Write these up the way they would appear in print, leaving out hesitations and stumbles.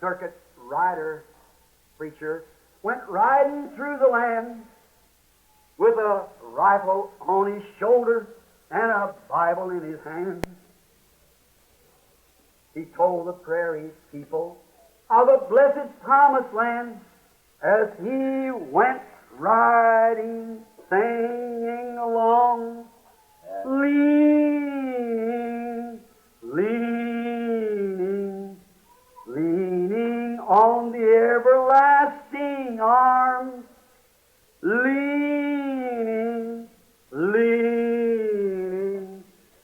circuit rider, preacher, went riding through the land with a rifle on his shoulder and a Bible in his hand. He told the prairie people of a blessed promised land as he went riding, singing along, leaning, leaning, leaning on the everlasting arms, leaning, leaning,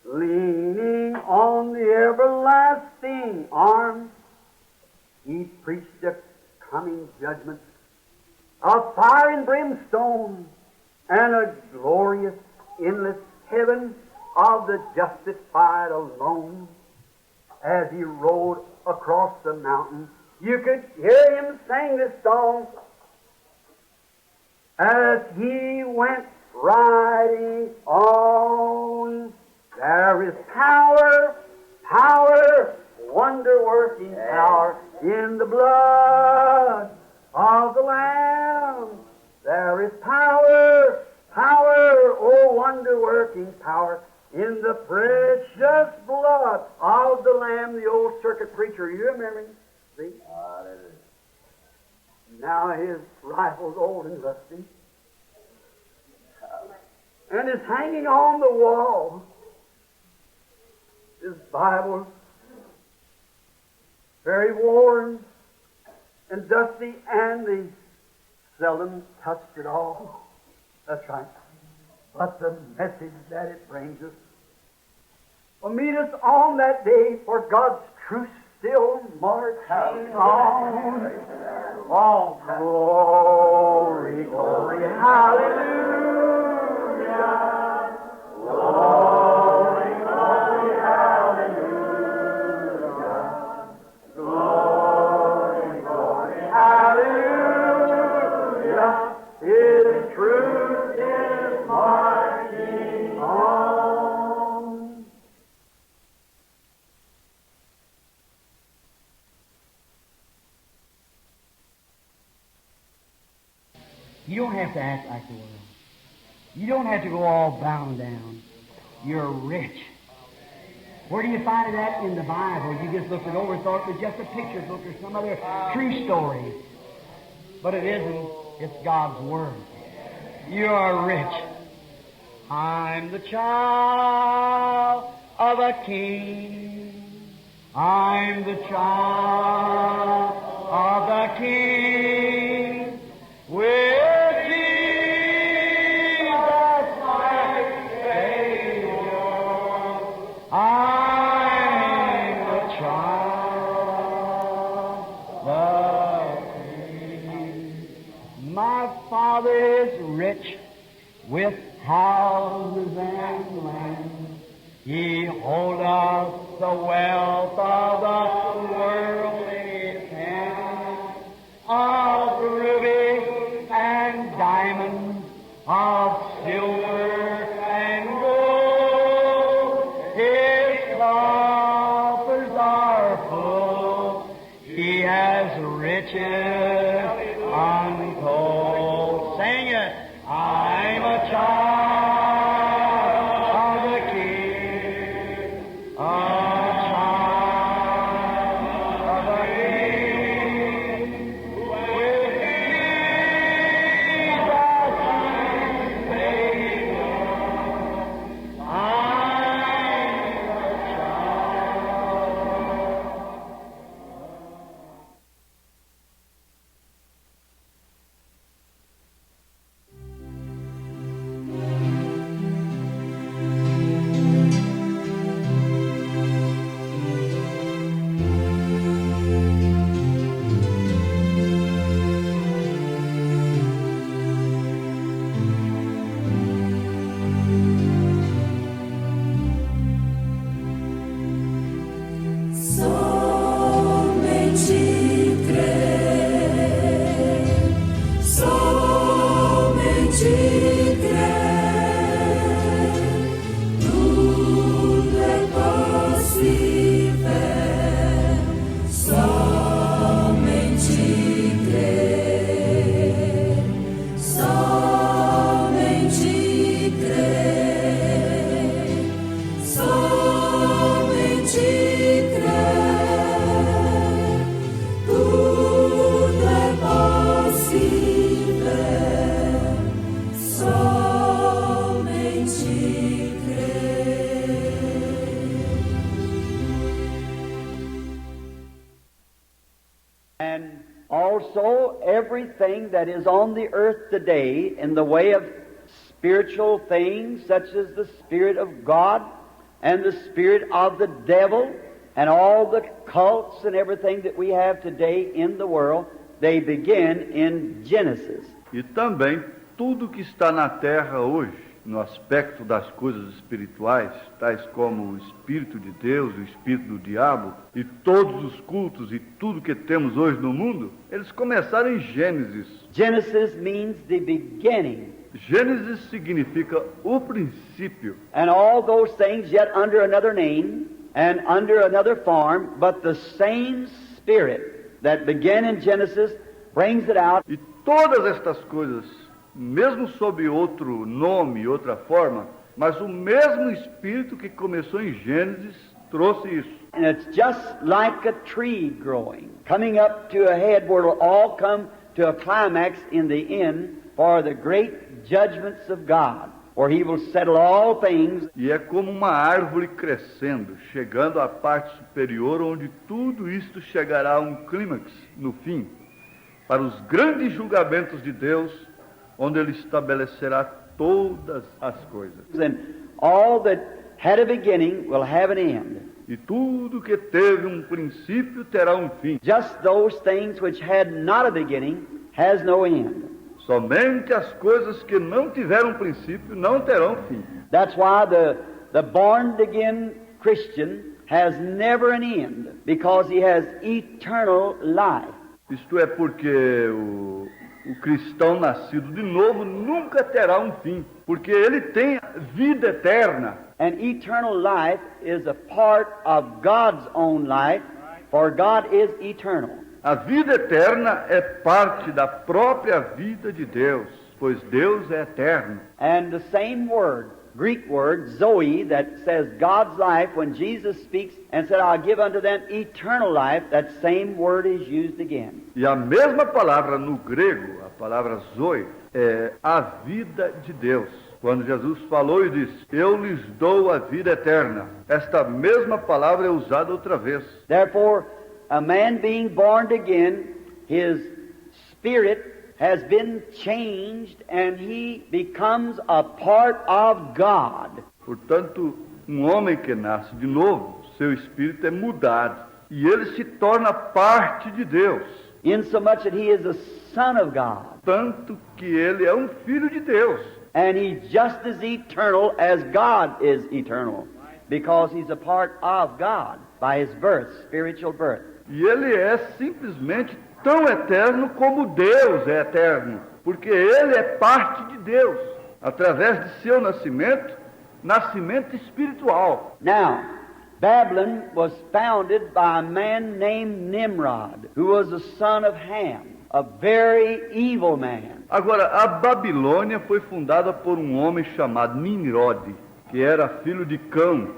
leaning on the everlasting arms. He preached a coming judgment of fire and brimstone and a glorious, endless heaven of the justified alone. As he rode across the mountain, you could hear him sing this song. As he went riding on, there is power, power, wonder-working power in the blood of the Lamb. There is power, power, oh wonder-working power in the precious blood of the Lamb. The old circuit preacher, you remember him? See? Now his rifle's old and rusty, and is hanging on the wall. His Bible, very worn and dusty, and they seldom touched it all. That's right. But the message that it brings us will meet us on that day, for God's truth still marching on. Oh, glory, glory, hallelujah. Glory, glory, hallelujah. Glory, glory, hallelujah. His truth is marching on. You don't have to act like the world. You don't have to go all bound down. You're rich. Where do you find it at in the Bible? You just looked it over and thought it was just a picture book or some other true story. But it isn't. It's God's Word. You are rich. I'm the child of a king. I'm the child of the king. With Jesus my Savior, I'm the child of the king. My Father is rich with houses and land. He holdeth the wealth of the world in His hand, of ruby and diamond, of silver and gold. His coffers are full. He has riches untold. Sing it. I'm a child of the King, a child of the King. With Jesus my Savior, I'm a child. everything that is on the earth today in the way of spiritual things, such as the Spirit of God and the spirit of the devil, and all the cults and everything that we have today in the world, they begin in Genesis. E também tudo que está na terra hoje, no aspecto das coisas espirituais, tais como o Espírito de Deus, o Espírito do Diabo, e todos os cultos e tudo que temos hoje no mundo, eles começaram em Gênesis. Genesis means the beginning. Gênesis significa o princípio. And all those things yet under another name and under another form, but the same Spirit that began in Genesis brings it out. E todas estas coisas, mesmo sob outro nome, outra forma, mas o mesmo Espírito que começou em Gênesis trouxe isso. And it's just like a tree growing, coming up to a head where it'll all come to a climax in the end for the great judgments of God, where He will settle all things. E é como uma árvore crescendo, chegando à parte superior, onde tudo isto chegará a um clímax no fim, para os grandes julgamentos de Deus, onde Ele estabelecerá todas as coisas. And all that had a beginning will have an end. E tudo que teve um princípio terá um fim. Just those things which had not a beginning has no end. Somente as coisas que não tiveram princípio não terão fim. That's why the born-again Christian has never an end, because he has eternal life. Isto é porque o cristão nascido de novo nunca terá um fim, porque ele tem vida eterna. And eternal life is a part of God's own life, for God is eternal. A vida eterna é parte da própria vida de Deus, pois Deus é eterno. And the same word, Greek word, Zoe, that says God's life, when Jesus speaks and said, I'll give unto them eternal life, that same word is used again. E a mesma palavra no grego, a palavra Zoe, é a vida de Deus. Quando Jesus falou e disse, eu lhes dou a vida eterna, esta mesma palavra é usada outra vez. Therefore, a man being born again, his spirit has been changed and he becomes a part of God. Portanto, homem que nasce de novo, seu espírito é mudado e ele se torna parte de Deus. Insomuch that he is a son of God. Tanto que ele é filho de Deus. And he's just as eternal as God is eternal, because he's a part of God by his birth, spiritual birth. E ele é simplesmente tão eterno como Deus é eterno, porque ele é parte de Deus, através de seu nascimento, nascimento espiritual. Now, Babylon was founded by a man named Nimrod, who was a son of Ham, a very evil man. Agora, a Babilônia foi fundada por um homem chamado Nimrod, que era filho de Cão,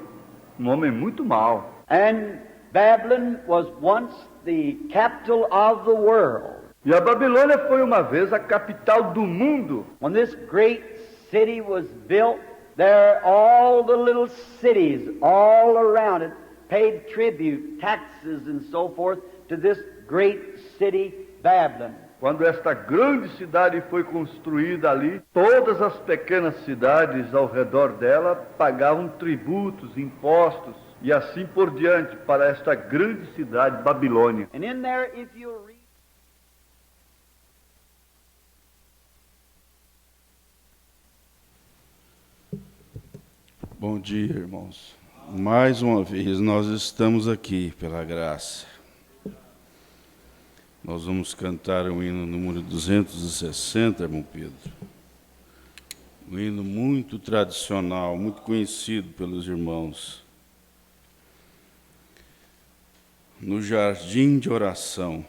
um homem muito mau. And Babylon was once the capital of the world. E a Babilônia foi uma vez a capital do mundo. When this great city was built, there all the little cities all around it paid tribute, taxes and so forth to this great city, Babylon. Quando esta grande cidade foi construída ali, todas as pequenas cidades ao redor dela pagavam tributos, impostos e assim por diante para esta grande cidade, Babilônia. And in there, if you read... Bom dia, irmãos. Mais uma vez nós estamos aqui pela graça. Nós vamos cantar o hino número 260, irmão Pedro. Um hino muito tradicional, muito conhecido pelos irmãos. No jardim de oração.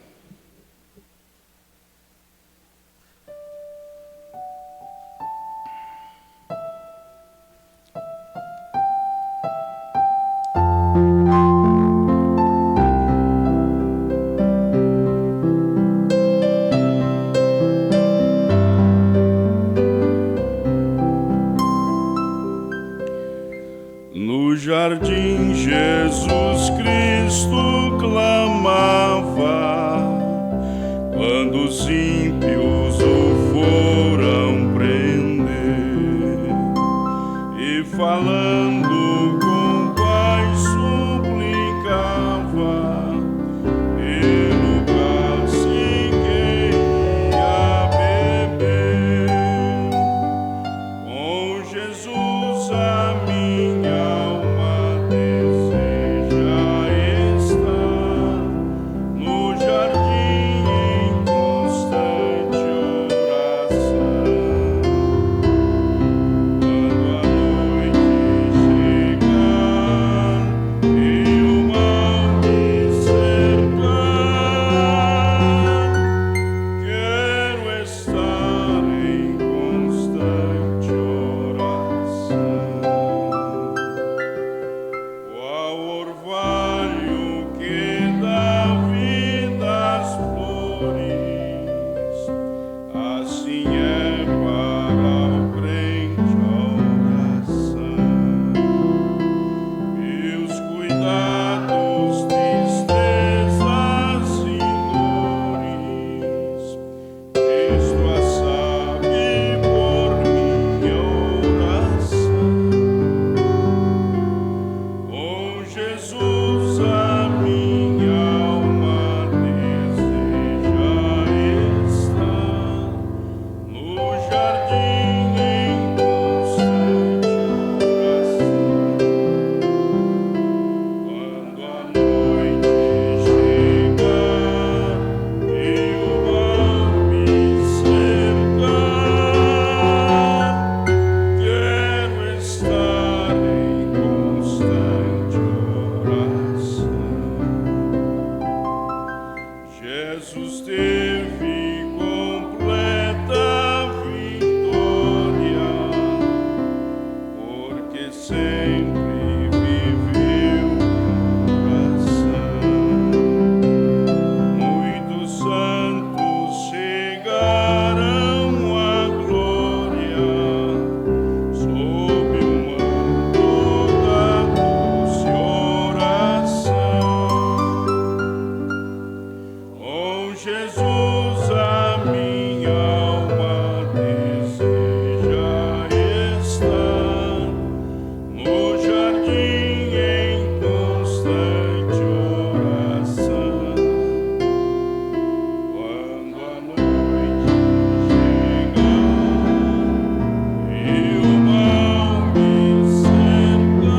No jardim Jesus Cristo clamava, quando os ímpios falando com o Pai suplicava, pelo cálice que ia beber. Com Jesus a minha alma deseja estar no jardim em constante oração. Quando a noite chegar e o mal me cercar, quero estar em constante oração. Qual orvalho que dá vida às flores, assim é para o crente a oração. Meus cuidados, tristezas e dores, Cristo a sabe por minha oração. Com Jesus a minha alma deseja estar no jardim em constante oração. Quando a noite chegar e o mal me cercar, quero estar em constante oração. Jesus teve completa vitória, porque sempre viveu em oração. Muitos santos chegaram à glória sob o manto da doce oração. Com Jesus a minha alma deseja estar no jardim em constante oração. Quando a noite chegar e o mal me cercar,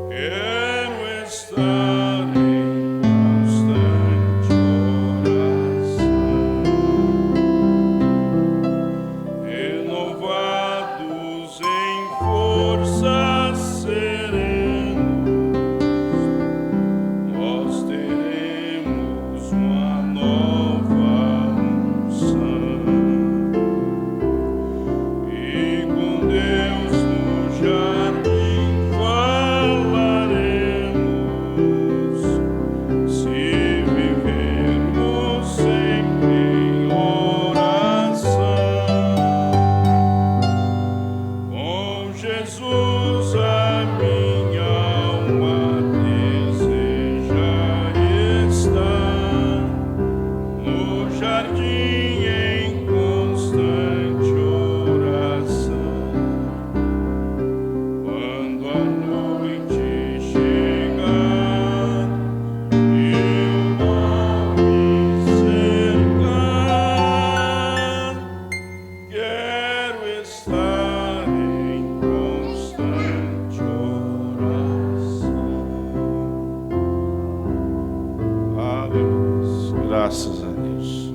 quero estar em constante oração. Renovados em forças serenos, nós teremos uma nova unção. E com Deus no jardim falaremos, se vivermos sempre em oração. Com Jesus a minha alma deseja estar no jardim em constante oração. Quando a noite chegar e o mal me cercar, quero estar em constante oração. Aleluia. Graças a Deus.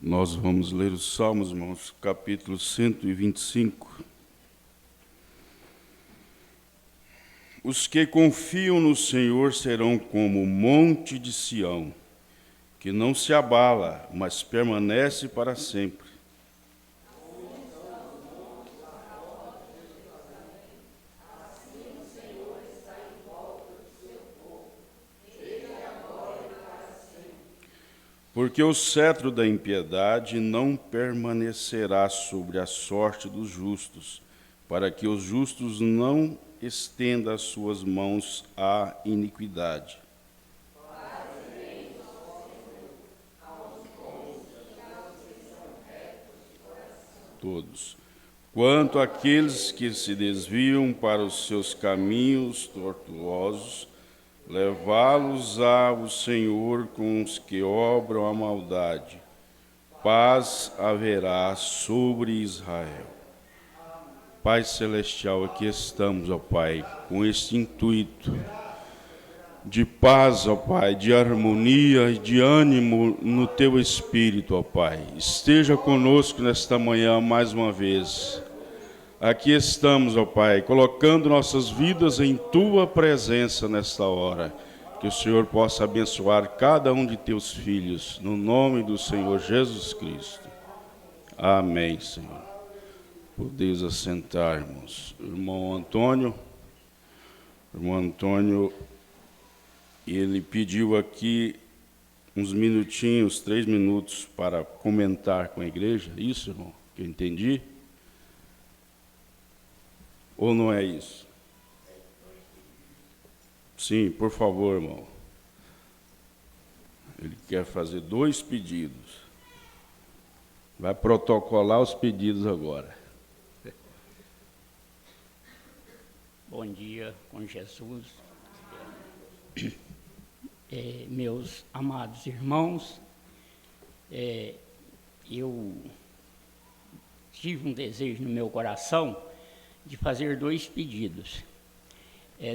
Nós vamos ler os Salmos, irmãos, capítulo 125. Os que confiam no Senhor serão como o monte de Sião, que não se abala, mas permanece para sempre. Porque o cetro da impiedade não permanecerá sobre a sorte dos justos, para que os justos não estendam as suas mãos à iniquidade. Todos. Quanto àqueles que se desviam para os seus caminhos tortuosos, levá-los-á o Senhor com os que obram a maldade. Paz haverá sobre Israel. Pai Celestial, aqui estamos, ó Pai, com este intuito de paz, ó Pai, de harmonia e de ânimo no Teu Espírito, ó Pai. Esteja conosco nesta manhã mais uma vez. Aqui estamos, ó Pai, colocando nossas vidas em Tua presença nesta hora. Que o Senhor possa abençoar cada um de Teus filhos, no nome do Senhor Jesus Cristo. Amém, Senhor. Podeis assentar, irmãos. Irmão Antônio, ele pediu aqui uns minutinhos, 3 minutos, para comentar com a igreja. Isso, irmão, que eu entendi? Ou não é isso? Sim, por favor, irmão. Ele quer fazer 2 pedidos. Vai protocolar os pedidos agora. Bom dia com Jesus. Meus amados irmãos, eu tive um desejo no meu coração de fazer 2 pedidos.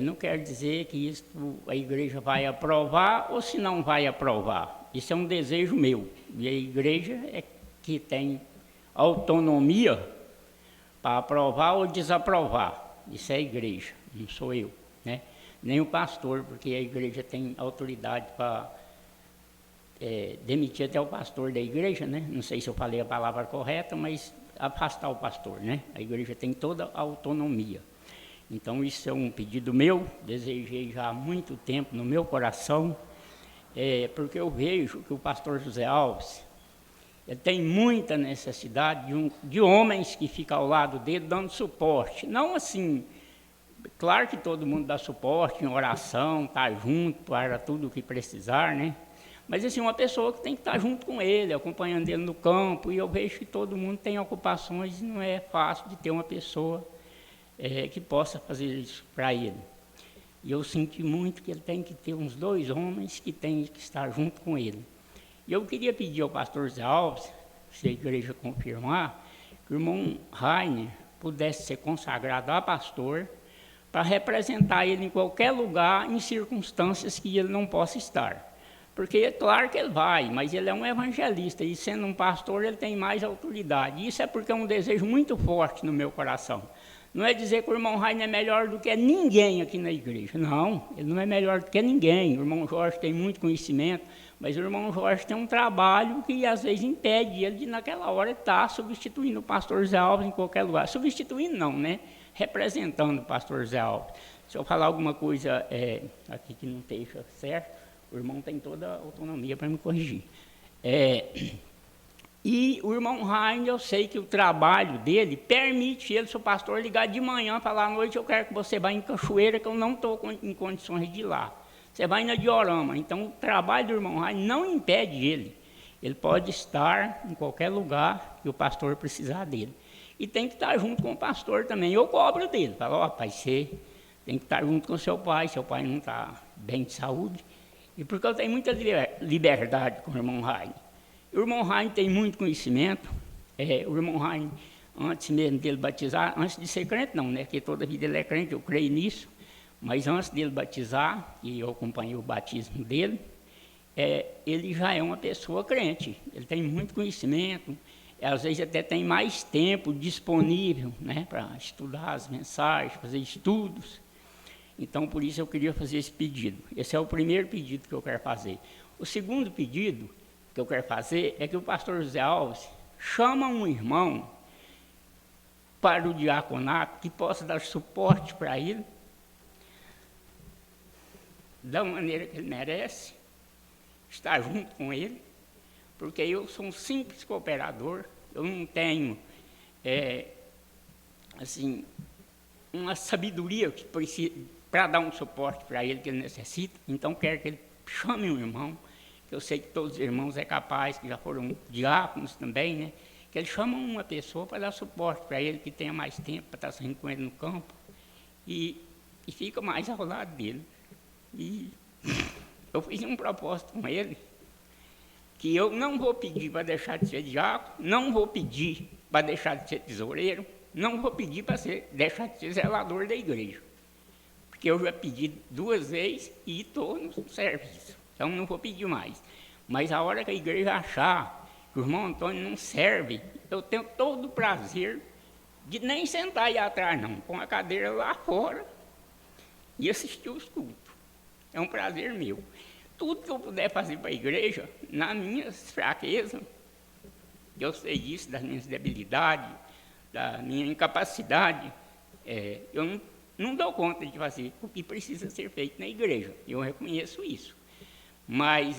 Não quer dizer que isto a igreja vai aprovar ou se não vai aprovar. Isso é um desejo meu. E a igreja é que tem autonomia para aprovar ou desaprovar. Isso é a igreja, não sou eu, né? Nem o pastor, porque a igreja tem autoridade para demitir até o pastor da igreja, né? Não sei se eu falei a palavra correta, mas afastar o pastor, né? A igreja tem toda a autonomia. Então, isso é um pedido meu, desejei já há muito tempo no meu coração, porque eu vejo que o pastor José Alves ele tem muita necessidade de homens que ficam ao lado dele dando suporte. Não assim, claro que todo mundo dá suporte em oração, está junto para tudo o que precisar, né? Mas assim, uma pessoa que tem que estar junto com ele, acompanhando ele no campo, e eu vejo que todo mundo tem ocupações e não é fácil de ter uma pessoa que possa fazer isso para ele. E eu senti muito que ele tem que ter uns 2 homens que têm que estar junto com ele. E eu queria pedir ao pastor Zé Alves, se a igreja confirmar, que o irmão Rainer pudesse ser consagrado a pastor para representar ele em qualquer lugar, em circunstâncias que ele não possa estar. Porque é claro que ele vai, mas ele é um evangelista, e sendo um pastor ele tem mais autoridade. Isso é porque é um desejo muito forte no meu coração. Não é dizer que o irmão Rainer é melhor do que ninguém aqui na igreja. Não, ele não é melhor do que ninguém. O irmão Jorge tem muito conhecimento, mas o irmão Jorge tem um trabalho que às vezes impede ele de naquela hora estar substituindo o pastor Zé Alves em qualquer lugar. Substituindo não, né? Representando o pastor Zé Alves. Se eu falar alguma coisa aqui que não esteja certo, o irmão tem toda a autonomia para me corrigir. E o irmão Rainer, eu sei que o trabalho dele permite ele, se o pastor ligar de manhã, falar à noite, eu quero que você vá em Cachoeira, que eu não estou em condições de ir lá. Você vai na Diorama. Então, o trabalho do irmão Rainer não impede ele. Ele pode estar em qualquer lugar que o pastor precisar dele. E tem que estar junto com o pastor também. Eu cobro dele. Falo, ó, pai, você tem que estar junto com seu pai não está bem de saúde. E porque eu tenho muita liberdade com o irmão Rainer. O irmão Rainer tem muito conhecimento. O irmão Rainer, antes mesmo dele batizar, antes de ser crente não, né? Porque toda a vida ele é crente, eu creio nisso. Mas antes dele batizar, e eu acompanhei o batismo dele, ele já é uma pessoa crente, ele tem muito conhecimento, às vezes até tem mais tempo disponível, né, para estudar as mensagens, fazer estudos. Então, por isso eu queria fazer esse pedido. Esse é o primeiro pedido que eu quero fazer. O segundo pedido que eu quero fazer é que o pastor José Alves chama um irmão para o diaconato que possa dar suporte para ele, da maneira que ele merece, estar junto com ele, porque eu sou um simples cooperador, eu não tenho, assim, uma sabedoria que precisa para dar um suporte para ele que ele necessita. Então quero que ele chame um irmão, que eu sei que todos os irmãos é capaz, que já foram diáconos também, né? Que ele chama uma pessoa para dar suporte para ele, que tenha mais tempo para estar saindo com ele no campo, e fica mais ao lado dele. E eu fiz um propósito com ele, que eu não vou pedir para deixar de ser diácono, não vou pedir para deixar de ser tesoureiro, não vou pedir para deixar de ser zelador da igreja, porque eu já pedi 2 vezes e estou no serviço, então não vou pedir mais. Mas a hora que a igreja achar que o irmão Antônio não serve, eu tenho todo o prazer de nem sentar aí atrás não, com a cadeira lá fora e assistir os cultos. É um prazer meu. Tudo que eu puder fazer para a igreja, na minha fraqueza, eu sei disso, das minhas debilidades, da minha incapacidade, eu não dou conta de fazer o que precisa ser feito na igreja. Eu reconheço isso. Mas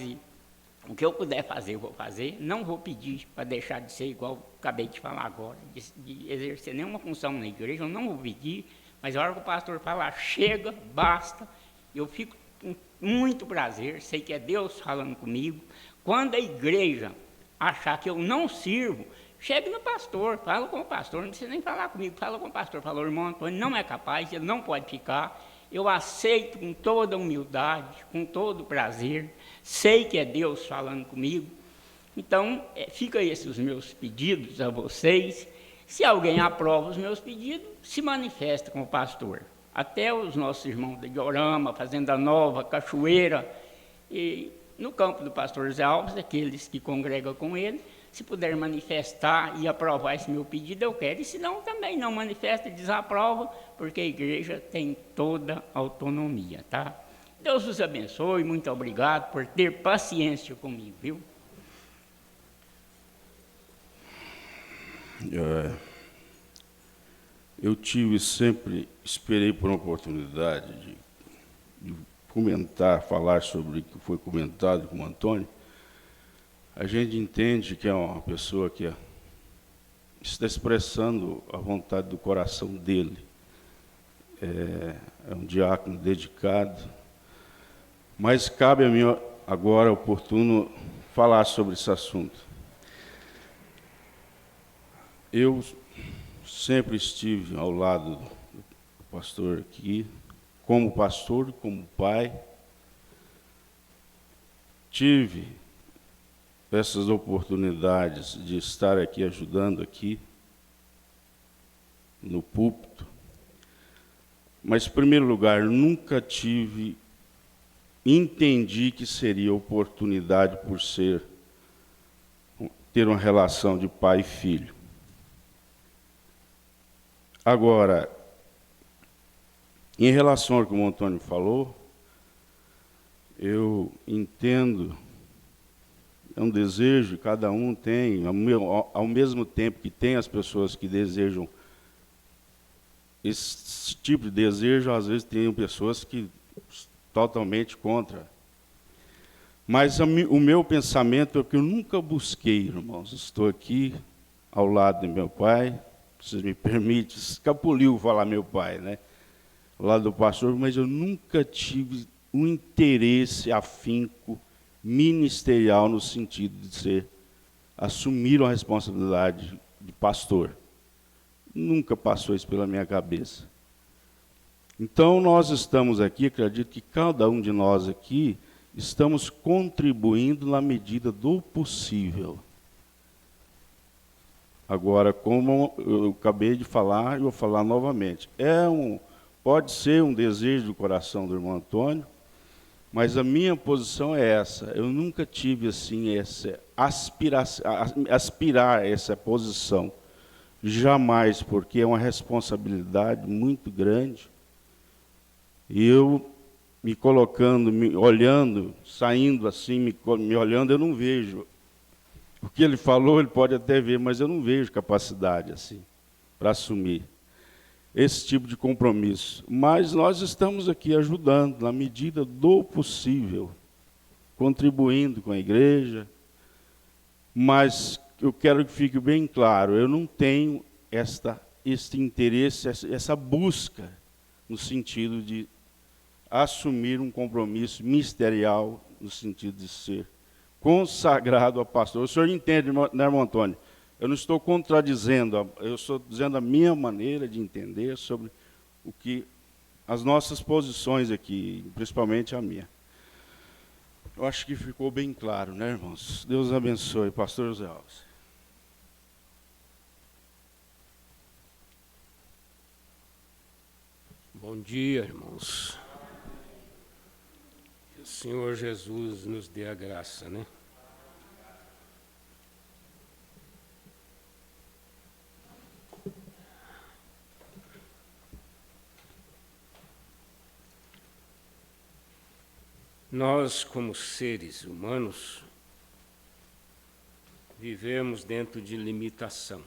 o que eu puder fazer, eu vou fazer. Não vou pedir para deixar de ser igual eu acabei de falar agora, de exercer nenhuma função na igreja, eu não vou pedir, mas a hora que o pastor falar, chega, basta, eu fico com muito prazer, sei que é Deus falando comigo. Quando a igreja achar que eu não sirvo, chegue no pastor, fala com o pastor, não precisa nem falar comigo, fala com o pastor, fala, o irmão Antônio não é capaz, ele não pode ficar, eu aceito com toda humildade, com todo prazer, sei que é Deus falando comigo. Então, fica esses os meus pedidos a vocês. Se alguém aprova os meus pedidos, se manifesta com o pastor. Até os nossos irmãos de Diorama, Fazenda Nova, Cachoeira, e no campo do pastor Zé Alves, aqueles que congregam com ele, se puder manifestar e aprovar esse meu pedido, eu quero. E se não, também não manifesta e desaprova, porque a igreja tem toda a autonomia, tá? Deus os abençoe, muito obrigado por ter paciência comigo, viu? Eu esperei por uma oportunidade de comentar, falar sobre o que foi comentado com o Antônio. A gente entende que é uma pessoa que está expressando a vontade do coração dele. É um diácono dedicado, mas cabe a mim agora, oportuno, falar sobre esse assunto. Eu sempre estive ao lado do pastor aqui, como pastor, como pai. Tive essas oportunidades de estar aqui ajudando aqui no púlpito, mas em primeiro lugar nunca entendi que seria oportunidade por ter uma relação de pai e filho. Agora, em relação ao que o Antônio falou, eu entendo, é um desejo, cada um tem, ao mesmo tempo que tem as pessoas que desejam esse tipo de desejo, às vezes tem pessoas que totalmente contra. Mas o meu pensamento é que eu nunca busquei, irmãos, estou aqui ao lado do meu pai, vocês me permitem, escapuliu falar meu pai, né? Ao lado do pastor, mas eu nunca tive um interesse afinco ministerial no sentido de assumir uma responsabilidade de pastor. Nunca passou isso pela minha cabeça. Então, nós estamos aqui, acredito que cada um de nós aqui, estamos contribuindo na medida do possível. Agora, como eu acabei de falar, eu vou falar novamente. Pode ser um desejo do coração do irmão Antônio, Mas a minha posição é essa. Eu nunca tive assim aspirar essa posição. Jamais, porque é uma responsabilidade muito grande. E eu me colocando, me olhando, saindo assim, me olhando, eu não vejo. O que ele falou, ele pode até ver, mas eu não vejo capacidade assim para assumir esse tipo de compromisso. Mas nós estamos aqui ajudando, na medida do possível, contribuindo com a igreja, mas eu quero que fique bem claro, eu não tenho este interesse, essa busca, no sentido de assumir um compromisso ministerial, no sentido de ser consagrado a pastor. O senhor entende, né, irmão Antônio? Eu não estou contradizendo, eu estou dizendo a minha maneira de entender sobre o que as nossas posições aqui, principalmente a minha. Eu acho que ficou bem claro, né, irmãos? Deus abençoe, pastor José Alves. Bom dia, irmãos. Que o Senhor Jesus nos dê a graça, né? Nós, como seres humanos, vivemos dentro de limitação.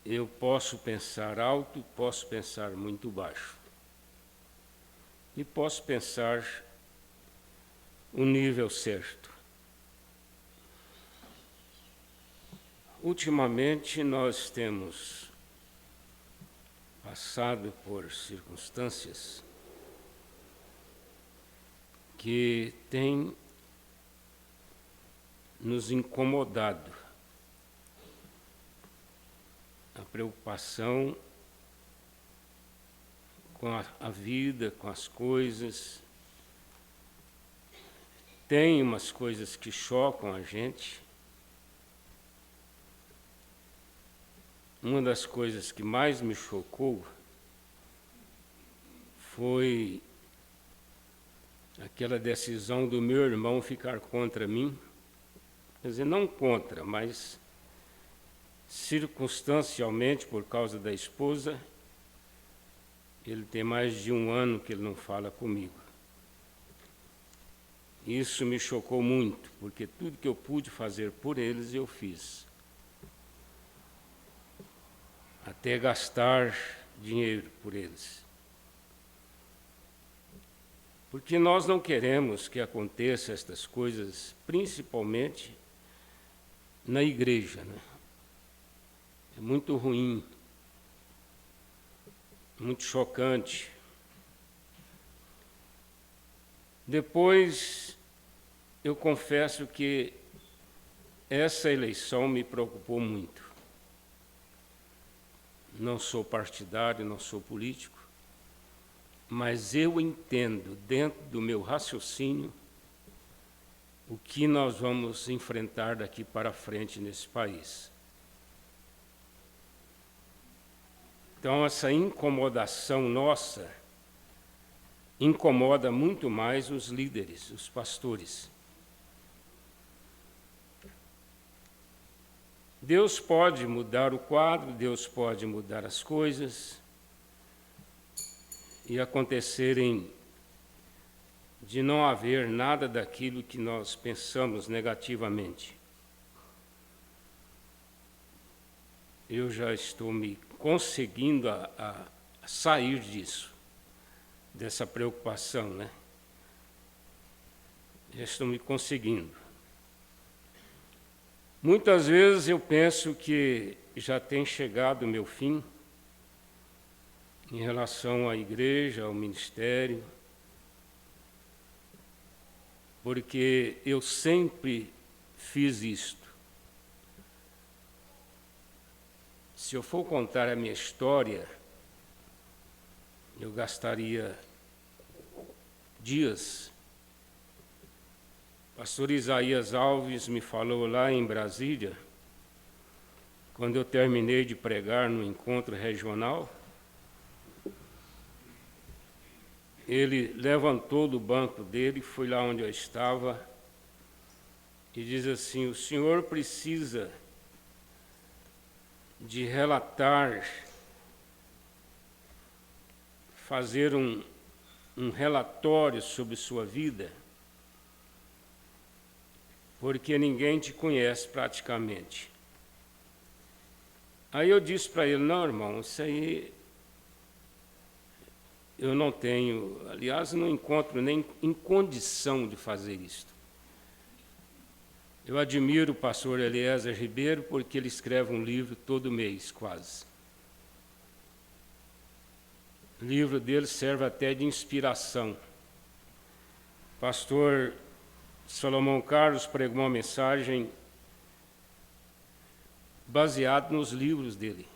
Eu posso pensar alto, posso pensar muito baixo. E posso pensar o nível certo. Ultimamente, nós temos passado por circunstâncias que têm nos incomodado. A preocupação com a vida, com as coisas. Tem umas coisas que chocam a gente. Uma das coisas que mais me chocou foi aquela decisão do meu irmão ficar contra mim. Quer dizer, não contra, mas circunstancialmente, por causa da esposa, ele tem mais de 1 ano que ele não fala comigo. Isso me chocou muito, porque tudo que eu pude fazer por eles, eu fiz. Até gastar dinheiro por eles. Porque nós não queremos que aconteçam estas coisas, principalmente na igreja, né? É muito ruim, muito chocante. Depois, eu confesso que essa eleição me preocupou muito. Não sou partidário, não sou político, mas eu entendo, dentro do meu raciocínio, o que nós vamos enfrentar daqui para frente nesse país. Então, essa incomodação nossa incomoda muito mais os líderes, os pastores. Deus pode mudar o quadro, Deus pode mudar as coisas e acontecerem de não haver nada daquilo que nós pensamos negativamente. Eu já estou me conseguindo a sair disso, dessa preocupação, né? Já estou me conseguindo. Muitas vezes eu penso que já tem chegado o meu fim em relação à igreja, ao ministério, porque eu sempre fiz isto. Se eu for contar a minha história, eu gastaria dias. Pastor Isaías Alves me falou lá em Brasília, quando eu terminei de pregar no encontro regional, ele levantou do banco dele, foi lá onde eu estava, e diz assim: o senhor precisa de relatar, fazer um relatório sobre sua vida, porque ninguém te conhece praticamente. Aí eu disse para ele: não, irmão, isso aí eu não tenho, aliás, não encontro nem em condição de fazer isto. Eu admiro o pastor Eliezer Ribeiro porque ele escreve um livro todo mês, quase. O livro dele serve até de inspiração. O pastor Salomão Carlos pregou uma mensagem baseada nos livros dele.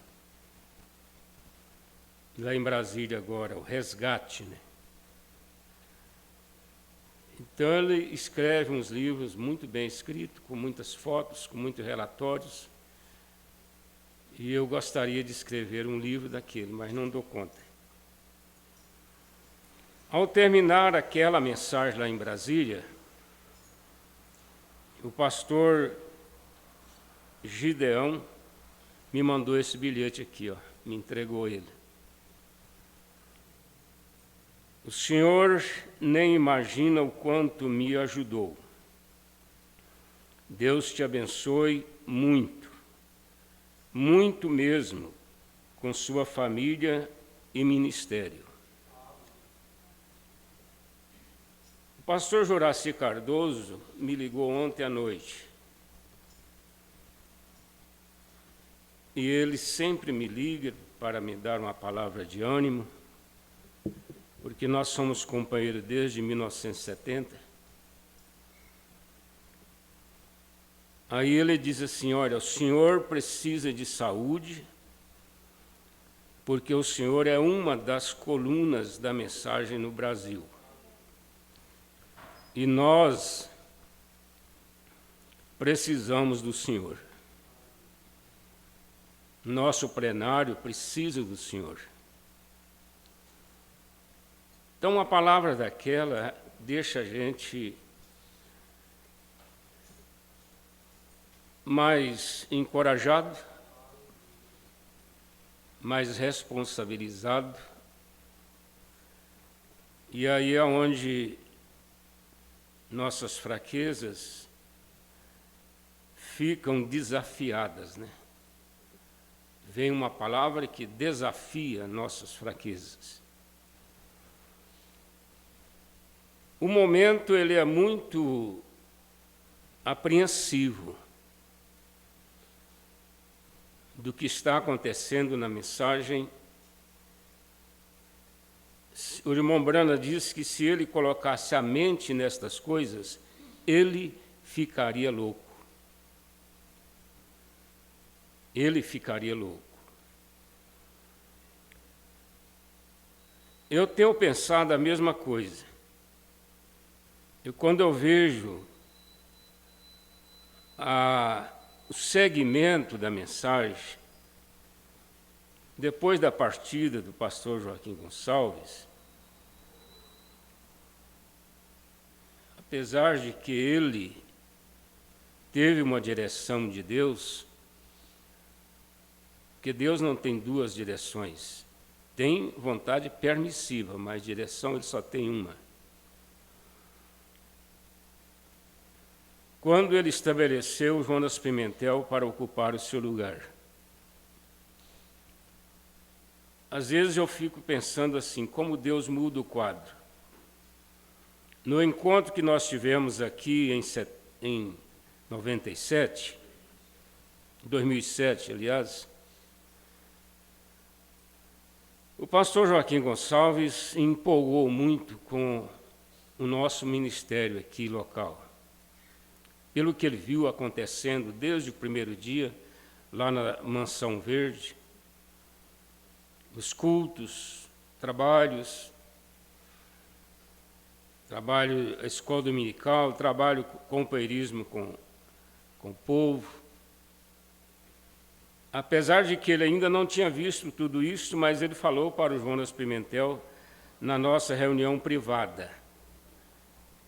Lá em Brasília agora, o Resgate, né? Então ele escreve uns livros muito bem escritos, com muitas fotos, com muitos relatórios. E eu gostaria de escrever um livro daquele, mas não dou conta. Ao terminar aquela mensagem lá em Brasília, o pastor Gideão me mandou esse bilhete aqui, ó, me entregou ele. O senhor nem imagina o quanto me ajudou. Deus te abençoe muito, muito mesmo, com sua família e ministério. O pastor Joraci Cardoso me ligou ontem à noite. E ele sempre me liga para me dar uma palavra de ânimo, porque nós somos companheiros desde 1970. Aí ele diz assim: olha, o senhor precisa de saúde, porque o senhor é uma das colunas da mensagem no Brasil. E nós precisamos do senhor. Nosso plenário precisa do senhor. Então, uma palavra daquela deixa a gente mais encorajado, mais responsabilizado. E aí é onde nossas fraquezas ficam desafiadas, né? Vem uma palavra que desafia nossas fraquezas. O momento ele é muito apreensivo do que está acontecendo na mensagem. O irmão Brana disse que se ele colocasse a mente nestas coisas, ele ficaria louco. Ele ficaria louco. Eu tenho pensado a mesma coisa. Quando eu vejo o segmento da mensagem, depois da partida do pastor Joaquim Gonçalves, apesar de que ele teve uma direção de Deus, porque Deus não tem duas direções, tem vontade permissiva, mas direção ele só tem uma. Quando ele estabeleceu Jonas Pimentel para ocupar o seu lugar. Às vezes eu fico pensando assim, como Deus muda o quadro. No encontro que nós tivemos aqui em 97, 2007, aliás, o pastor Joaquim Gonçalves empolgou muito com o nosso ministério aqui local. Pelo que ele viu acontecendo desde o primeiro dia, lá na Mansão Verde, os cultos, trabalho, a escola dominical, trabalho, companheirismo com o povo. Apesar de que ele ainda não tinha visto tudo isso, mas ele falou para o Jonas Pimentel na nossa reunião privada.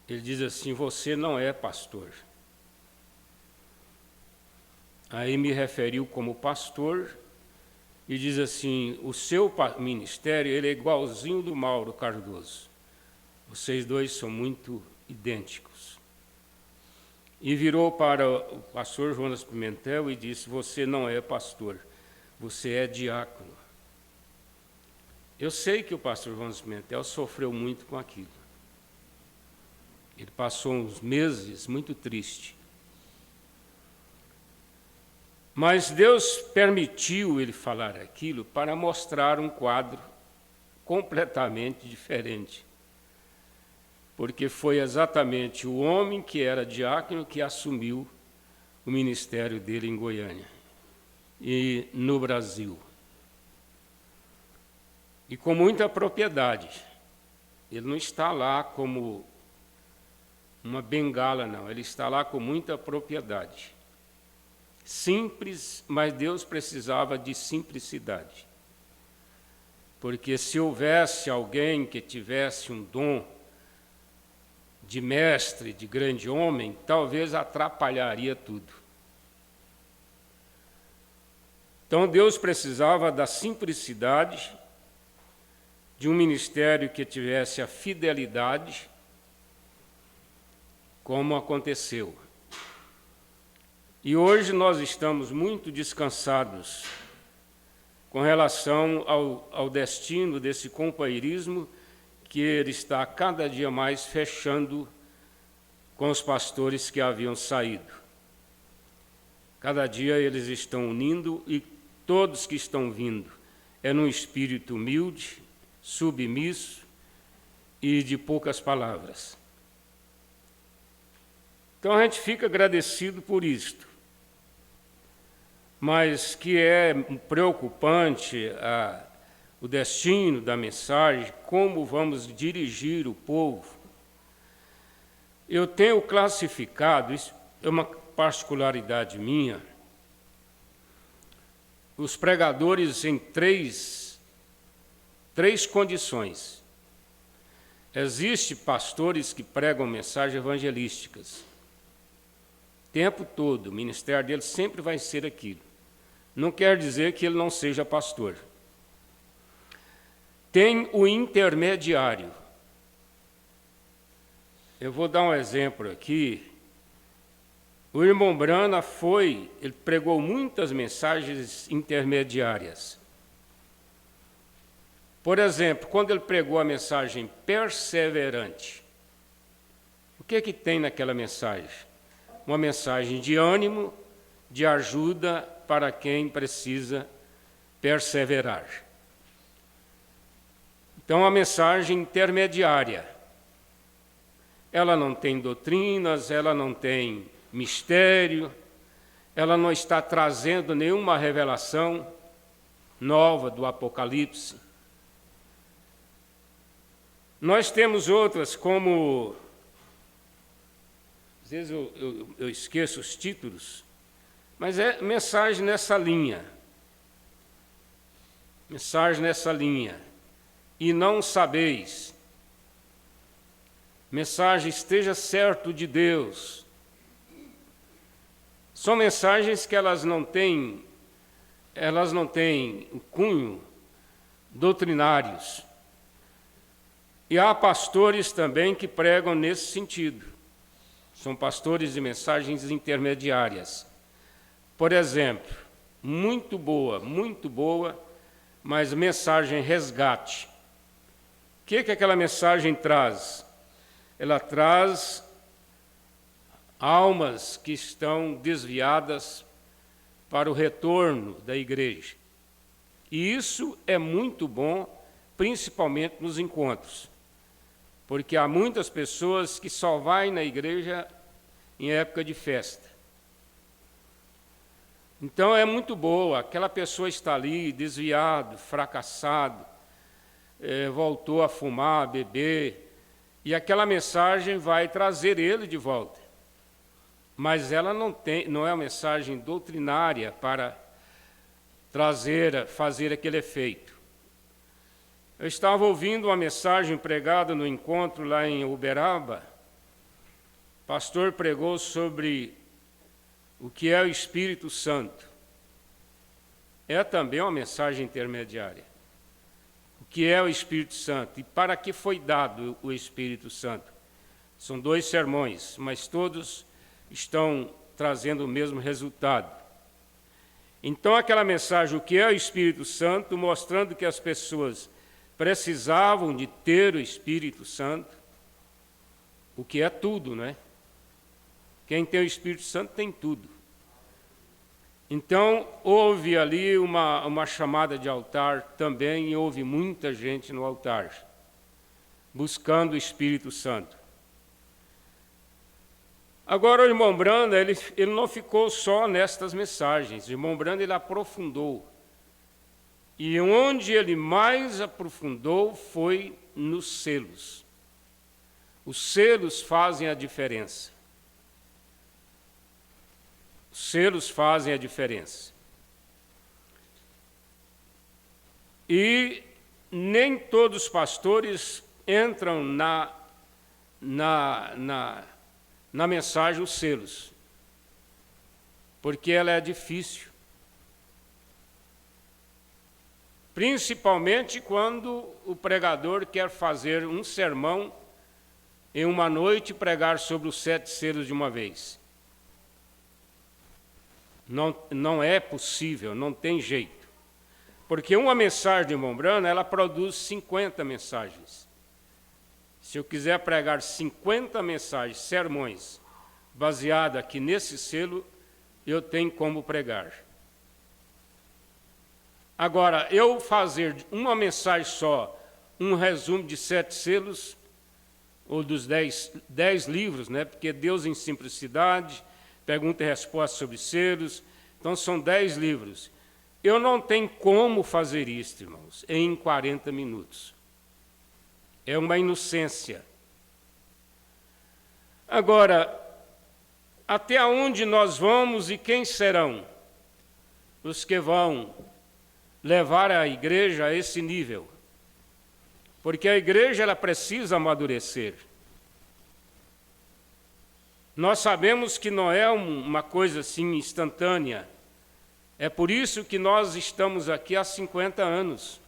Ele diz assim: você não é pastor. Aí me referiu como pastor e diz assim: o seu ministério ele é igualzinho do Mauro Cardoso. Vocês dois são muito idênticos. E virou para o pastor Jonas Pimentel e disse: você não é pastor, você é diácono. Eu sei que o pastor Jonas Pimentel sofreu muito com aquilo. Ele passou uns meses muito triste. Mas Deus permitiu ele falar aquilo para mostrar um quadro completamente diferente. Porque foi exatamente o homem que era diácono que assumiu o ministério dele em Goiânia e no Brasil. E com muita propriedade. Ele não está lá como uma bengala, não. Ele está lá com muita propriedade. Simples, mas Deus precisava de simplicidade. Porque se houvesse alguém que tivesse um dom de mestre, de grande homem, talvez atrapalharia tudo. Então Deus precisava da simplicidade, de um ministério que tivesse a fidelidade, como aconteceu. E hoje nós estamos muito descansados com relação ao destino desse companheirismo que ele está cada dia mais fechando com os pastores que haviam saído. Cada dia eles estão unindo e todos que estão vindo é num espírito humilde, submisso e de poucas palavras. Então a gente fica agradecido por isto, mas que é preocupante o destino da mensagem, como vamos dirigir o povo. Eu tenho classificado, isso é uma particularidade minha, os pregadores em três condições. Existem pastores que pregam mensagens evangelísticas. O tempo todo, o ministério dele sempre vai ser aquilo. Não quer dizer que ele não seja pastor. Tem o intermediário. Eu vou dar um exemplo aqui. O irmão Brana ele pregou muitas mensagens intermediárias. Por exemplo, quando ele pregou a mensagem perseverante, o que tem naquela mensagem? Uma mensagem de ânimo, de ajuda para quem precisa perseverar. Então, a mensagem intermediária, ela não tem doutrinas, ela não tem mistério, ela não está trazendo nenhuma revelação nova do Apocalipse. Nós temos outras, como, às vezes eu esqueço os títulos, mas é mensagem nessa linha. Mensagem nessa linha. E não sabeis. Mensagem esteja certo de Deus. São mensagens que elas não têm cunho doutrinários. E há pastores também que pregam nesse sentido. São pastores de mensagens intermediárias. Por exemplo, muito boa, mas mensagem resgate. O que aquela mensagem traz? Ela traz almas que estão desviadas para o retorno da igreja. E isso é muito bom, principalmente nos encontros, porque há muitas pessoas que só vão na igreja em época de festa. Então é muito boa, aquela pessoa está ali desviado, fracassado, voltou a fumar, a beber, e aquela mensagem vai trazer ele de volta. Mas ela não é uma mensagem doutrinária para fazer aquele efeito. Eu estava ouvindo uma mensagem pregada no encontro lá em Uberaba. O pastor pregou sobre o que é o Espírito Santo. É também uma mensagem intermediária. O que é o Espírito Santo e para que foi dado o Espírito Santo. São 2 sermões, mas todos estão trazendo o mesmo resultado. Então, aquela mensagem, o que é o Espírito Santo, mostrando que as pessoas precisavam de ter o Espírito Santo, o que é tudo, não é? Quem tem o Espírito Santo tem tudo. Então, houve ali uma chamada de altar também, e houve muita gente no altar, buscando o Espírito Santo. Agora, o irmão Branda, ele não ficou só nestas mensagens. O irmão Branda, ele aprofundou. E onde ele mais aprofundou foi nos selos. Os selos fazem a diferença. Os selos fazem a diferença. E nem todos os pastores entram na mensagem os selos, porque ela é difícil. Principalmente quando o pregador quer fazer um sermão em uma noite e pregar sobre os 7 selos de uma vez. Não é possível, não tem jeito. Porque uma mensagem de irmão Brana, ela produz 50 mensagens. Se eu quiser pregar 50 mensagens, sermões, baseadas aqui nesse selo, eu tenho como pregar. Agora, eu fazer uma mensagem só, um resumo de 7 selos, ou dos 10 livros, né? Porque Deus em Simplicidade, pergunta e resposta sobre selos, então são 10 livros. Eu não tenho como fazer isso, irmãos, em 40 minutos. É uma inocência. Agora, até onde nós vamos e quem serão os que vão levar a igreja a esse nível? Porque a igreja ela precisa amadurecer. Nós sabemos que não é uma coisa assim instantânea. É por isso que nós estamos aqui há 50 anos.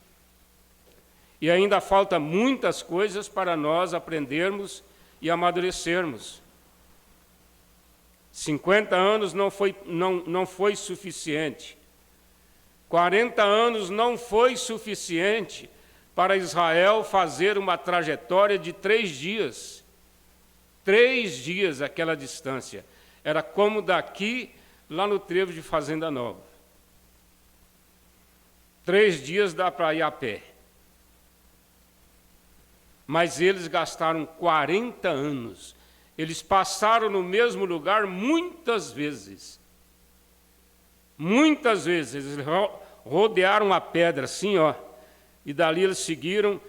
E ainda falta muitas coisas para nós aprendermos e amadurecermos. 50 anos não foi suficiente. 40 anos não foi suficiente para Israel fazer uma trajetória de 3 dias. 3 dias aquela distância. Era como daqui, lá no trevo de Fazenda Nova. 3 dias dá para ir a pé. Mas eles gastaram 40 anos. Eles passaram no mesmo lugar muitas vezes. Muitas vezes. Eles rodearam a pedra assim, ó. E dali eles seguiram.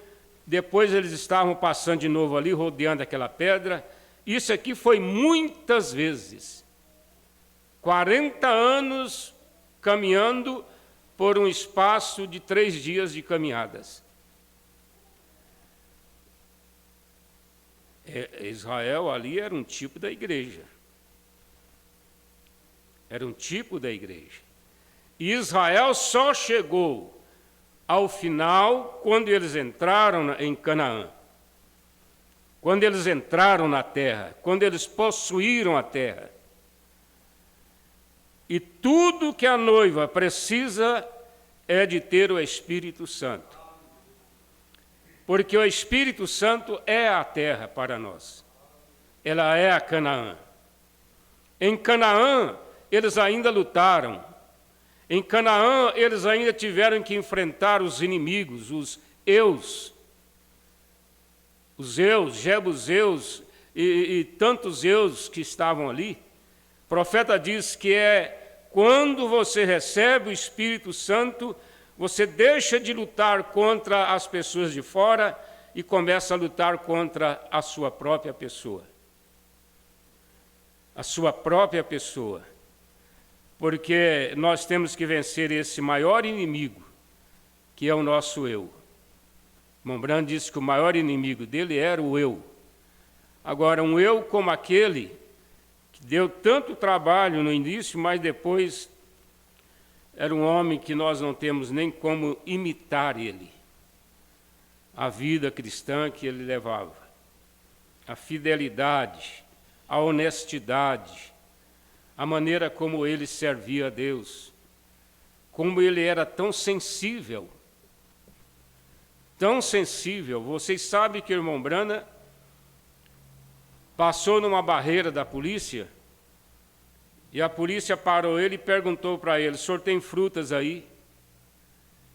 Depois eles estavam passando de novo ali, rodeando aquela pedra. Isso aqui foi muitas vezes. 40 anos caminhando por um espaço de 3 dias de caminhadas. Israel ali era um tipo da igreja. Era um tipo da igreja. E Israel só chegou ao final quando eles entraram em Canaã. Quando eles entraram na terra, quando eles possuíram a terra. E tudo que a noiva precisa é de ter o Espírito Santo. Porque o Espírito Santo é a terra para nós. Ela é a Canaã. Em Canaã, eles ainda lutaram. Em Canaã, eles ainda tiveram que enfrentar os inimigos, os eus. Os eus, jebuseus e tantos eus que estavam ali. O profeta diz que quando você recebe o Espírito Santo, você deixa de lutar contra as pessoas de fora e começa a lutar contra a sua própria pessoa. A sua própria pessoa. Porque nós temos que vencer esse maior inimigo, que é o nosso eu. Mombrano disse que o maior inimigo dele era o eu. Agora, um eu como aquele que deu tanto trabalho no início, mas depois era um homem que nós não temos nem como imitar ele. A vida cristã que ele levava, a fidelidade, a honestidade, a maneira como ele servia a Deus, como ele era tão sensível. Tão sensível. Vocês sabem que o irmão Brana passou numa barreira da polícia e a polícia parou ele e perguntou para ele: o senhor tem frutas aí?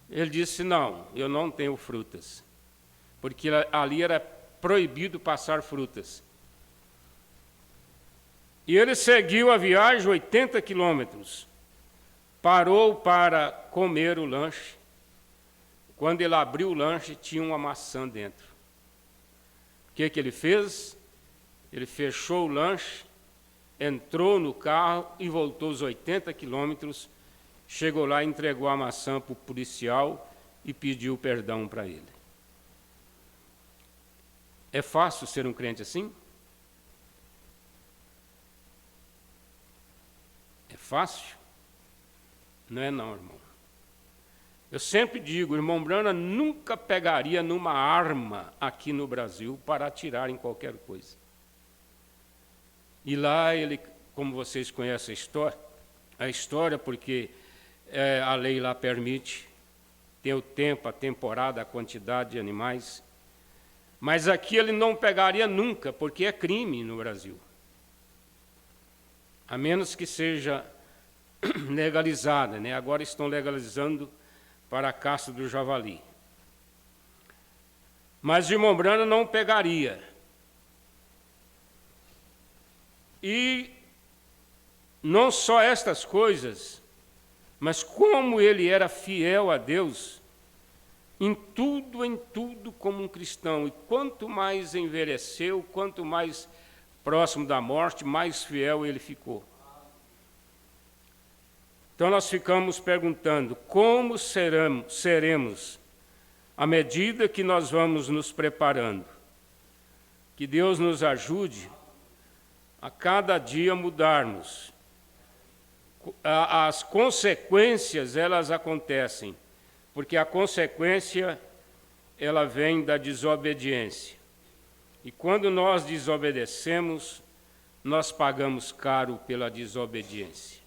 Ele disse: não, eu não tenho frutas, porque ali era proibido passar frutas. E ele seguiu a viagem 80 quilômetros, parou para comer o lanche. Quando ele abriu o lanche, tinha uma maçã dentro. O que ele fez? Ele fechou o lanche, entrou no carro e voltou os 80 quilômetros, chegou lá, entregou a maçã para o policial e pediu perdão para ele. É fácil ser um crente assim? É fácil? Não é não, irmão. Eu sempre digo, o irmão Brana nunca pegaria numa arma aqui no Brasil para atirar em qualquer coisa. E lá ele, como vocês conhecem a história porque a lei lá permite, tem o tempo, a temporada, a quantidade de animais, mas aqui ele não pegaria nunca, porque é crime no Brasil. A menos que seja legalizada, né? Agora estão legalizando para a caça do javali. Mas o irmão Brana não pegaria. E não só estas coisas, mas como ele era fiel a Deus, em tudo como um cristão. E quanto mais envelheceu, quanto mais próximo da morte, mais fiel ele ficou. Então nós ficamos perguntando, como seremos à medida que nós vamos nos preparando? Que Deus nos ajude a cada dia mudarmos. As consequências, elas acontecem, porque a consequência, ela vem da desobediência. E quando nós desobedecemos, nós pagamos caro pela desobediência.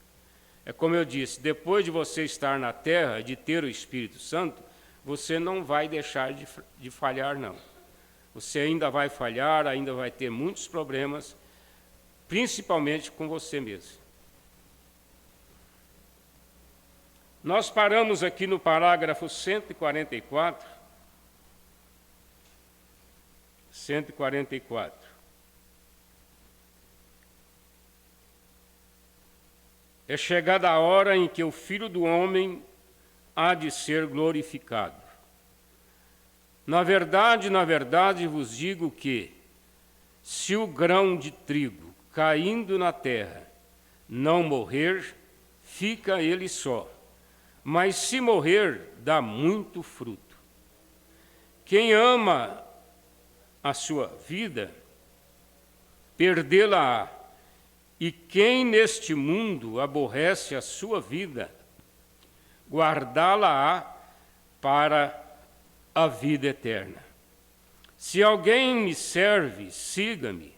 É como eu disse, depois de você estar na terra, de ter o Espírito Santo, você não vai deixar de falhar, não. Você ainda vai falhar, ainda vai ter muitos problemas, principalmente com você mesmo. Nós paramos aqui no parágrafo 144. 144. É chegada a hora em que o Filho do Homem há de ser glorificado. Na verdade vos digo que, se o grão de trigo caindo na terra não morrer, fica ele só, mas se morrer, dá muito fruto. Quem ama a sua vida, perdê-la-á. E quem neste mundo aborrece a sua vida, guardá-la-á para a vida eterna. Se alguém me serve, siga-me.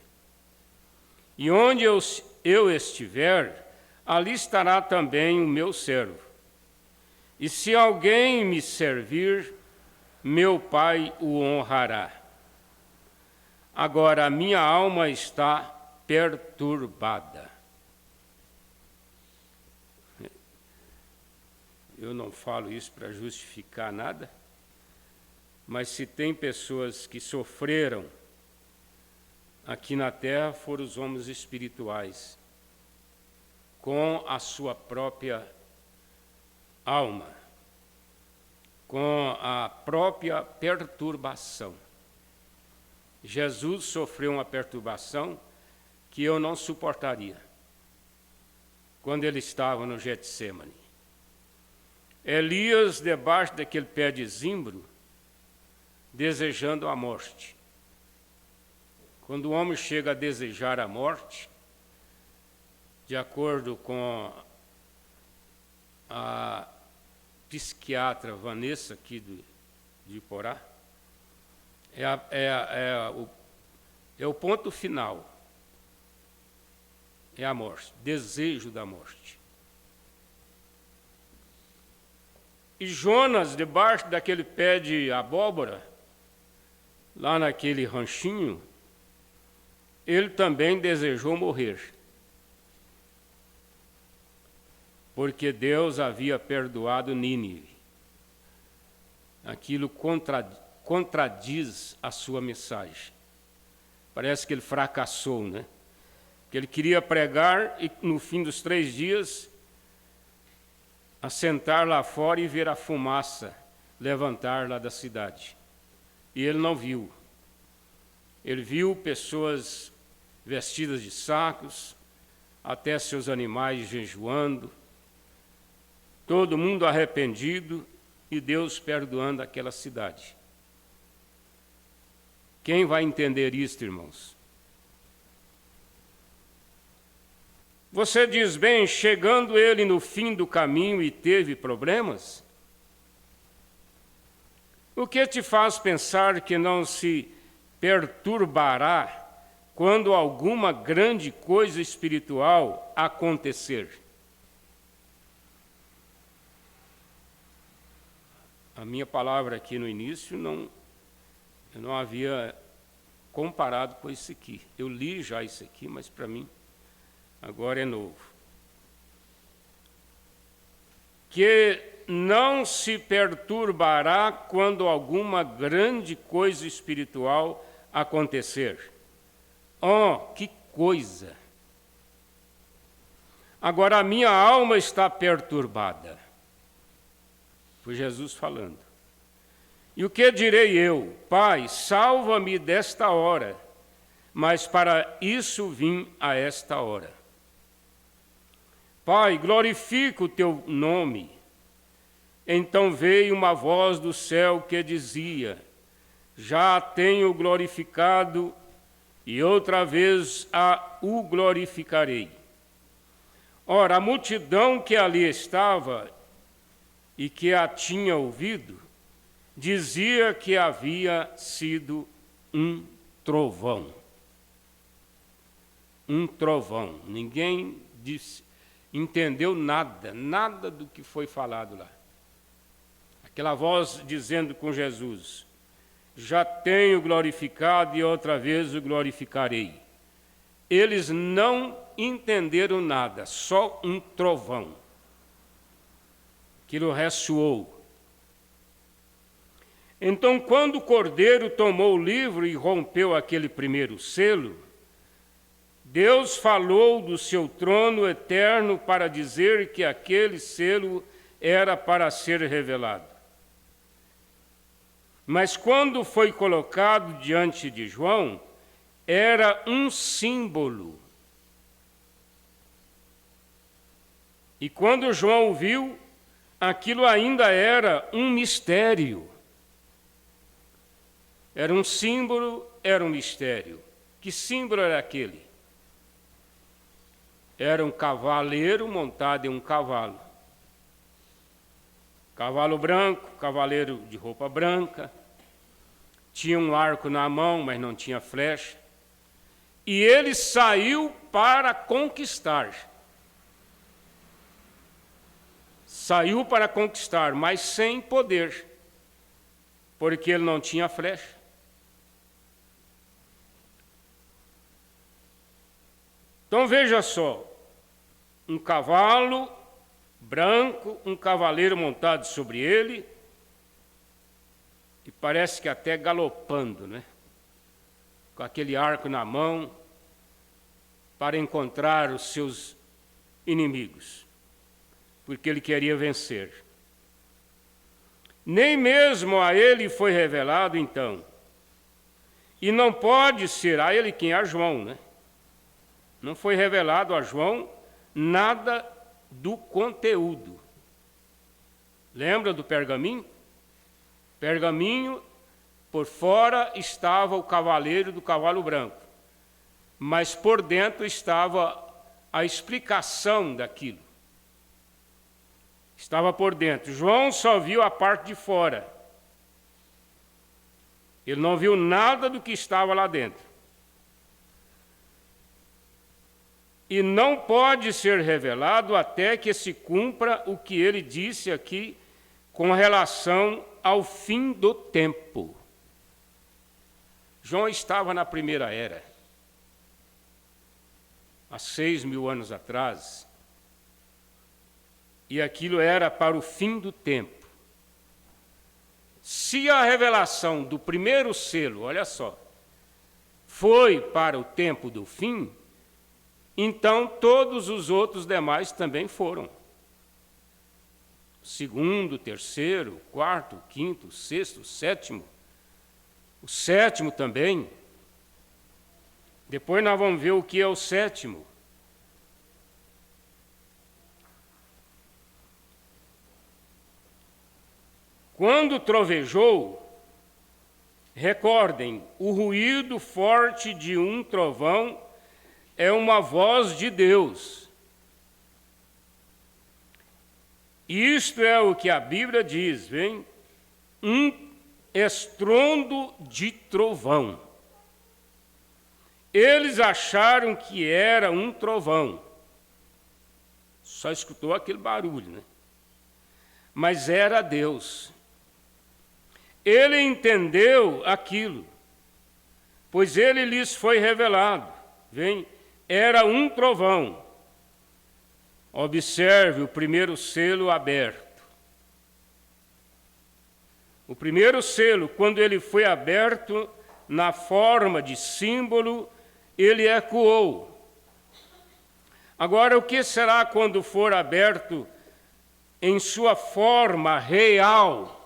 E onde eu estiver, ali estará também o meu servo. E se alguém me servir, meu Pai o honrará. Agora a minha alma está perturbada. Eu não falo isso para justificar nada, mas se tem pessoas que sofreram aqui na terra, foram os homens espirituais, com a sua própria alma, com a própria perturbação. Jesus sofreu uma perturbação que eu não suportaria quando ele estava no Getsêmani. Elias, debaixo daquele pé de zimbro, desejando a morte. Quando o homem chega a desejar a morte, de acordo com a psiquiatra Vanessa, aqui de Iporá, é o ponto final. É a morte, desejo da morte. E Jonas, debaixo daquele pé de abóbora, lá naquele ranchinho, ele também desejou morrer. Porque Deus havia perdoado Nínive. Aquilo contradiz a sua mensagem. Parece que ele fracassou, né? Que ele queria pregar e no fim dos 3 dias assentar lá fora e ver a fumaça levantar lá da cidade. E ele não viu. Ele viu pessoas vestidas de sacos, até seus animais jejuando, todo mundo arrependido e Deus perdoando aquela cidade. Quem vai entender isto, irmãos? Você diz, bem, chegando ele no fim do caminho e teve problemas? O que te faz pensar que não se perturbará quando alguma grande coisa espiritual acontecer? A minha palavra aqui no início, eu não havia comparado com isso aqui. Eu li já isso aqui, mas para mim agora é novo. Que não se perturbará quando alguma grande coisa espiritual acontecer. Oh, que coisa! Agora a minha alma está perturbada. Foi Jesus falando. E o que direi eu? Pai, salva-me desta hora, mas para isso vim a esta hora. Pai, glorifica o teu nome. Então veio uma voz do céu que dizia, já tenho glorificado e outra vez o glorificarei. Ora, a multidão que ali estava e que a tinha ouvido, dizia que havia sido um trovão. Um trovão. Ninguém entendeu nada do que foi falado lá. Aquela voz dizendo com Jesus, já tenho glorificado e outra vez o glorificarei. Eles não entenderam nada, só um trovão. Aquilo ressoou. Então, quando o cordeiro tomou o livro e rompeu aquele primeiro selo, Deus falou do seu trono eterno para dizer que aquele selo era para ser revelado. Mas quando foi colocado diante de João, era um símbolo. E quando João viu, aquilo ainda era um mistério. Era um símbolo, era um mistério. Que símbolo era aquele? Era um cavaleiro montado em um cavalo. Cavalo branco, cavaleiro de roupa branca. Tinha um arco na mão, mas não tinha flecha. E ele saiu para conquistar. Saiu para conquistar, mas sem poder, porque ele não tinha flecha. Então veja só, um cavalo branco, um cavaleiro montado sobre ele, e parece que até galopando, né? Com aquele arco na mão, para encontrar os seus inimigos, porque ele queria vencer. Nem mesmo a ele foi revelado, então, e não pode ser a ele quem? A João, né? Não foi revelado a João nada do conteúdo. Lembra do pergaminho? Pergaminho Por fora estava o cavaleiro do cavalo branco, mas por dentro estava a explicação daquilo. Estava por dentro. João só viu a parte de fora. Ele não viu nada do que estava lá dentro. E não pode ser revelado até que se cumpra o que ele disse aqui com relação ao fim do tempo. João estava na primeira era, há 6.000 anos atrás, e aquilo era para o fim do tempo. Se a revelação do primeiro selo, olha só, foi para o tempo do fim, então todos os outros demais também foram. Segundo, terceiro, quarto, quinto, sexto, sétimo. O sétimo também. Depois nós vamos ver o que é o sétimo. Quando trovejou, recordem, o ruído forte de um trovão é uma voz de Deus. Isto é o que a Bíblia diz, vem? Um estrondo de trovão. Eles acharam que era um trovão. Só escutou aquele barulho, né? Mas era Deus. Ele entendeu aquilo, pois ele lhes foi revelado. Vem, era um trovão. Observe o primeiro selo aberto. O primeiro selo, quando ele foi aberto na forma de símbolo, ele ecoou. Agora, o que será quando for aberto em sua forma real?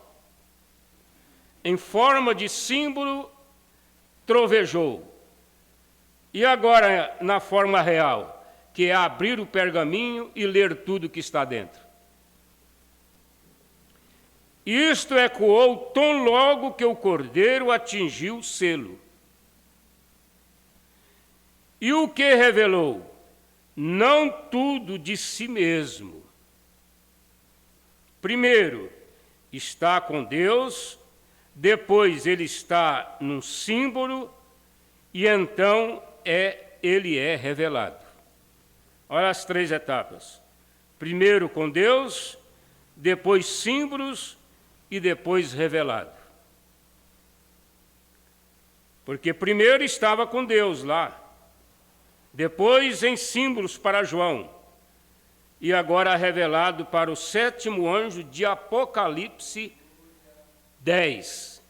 Em forma de símbolo, trovejou. E agora, na forma real, que é abrir o pergaminho e ler tudo que está dentro. Isto ecoou tão logo que o cordeiro atingiu o selo. E o que revelou? Não tudo de si mesmo. Primeiro, está com Deus, depois ele está num símbolo, e então ele é revelado. Olha as 3 etapas. Primeiro com Deus, depois símbolos e depois revelado. Porque primeiro estava com Deus lá, depois em símbolos para João, e agora revelado para o 7º anjo de Apocalipse 10.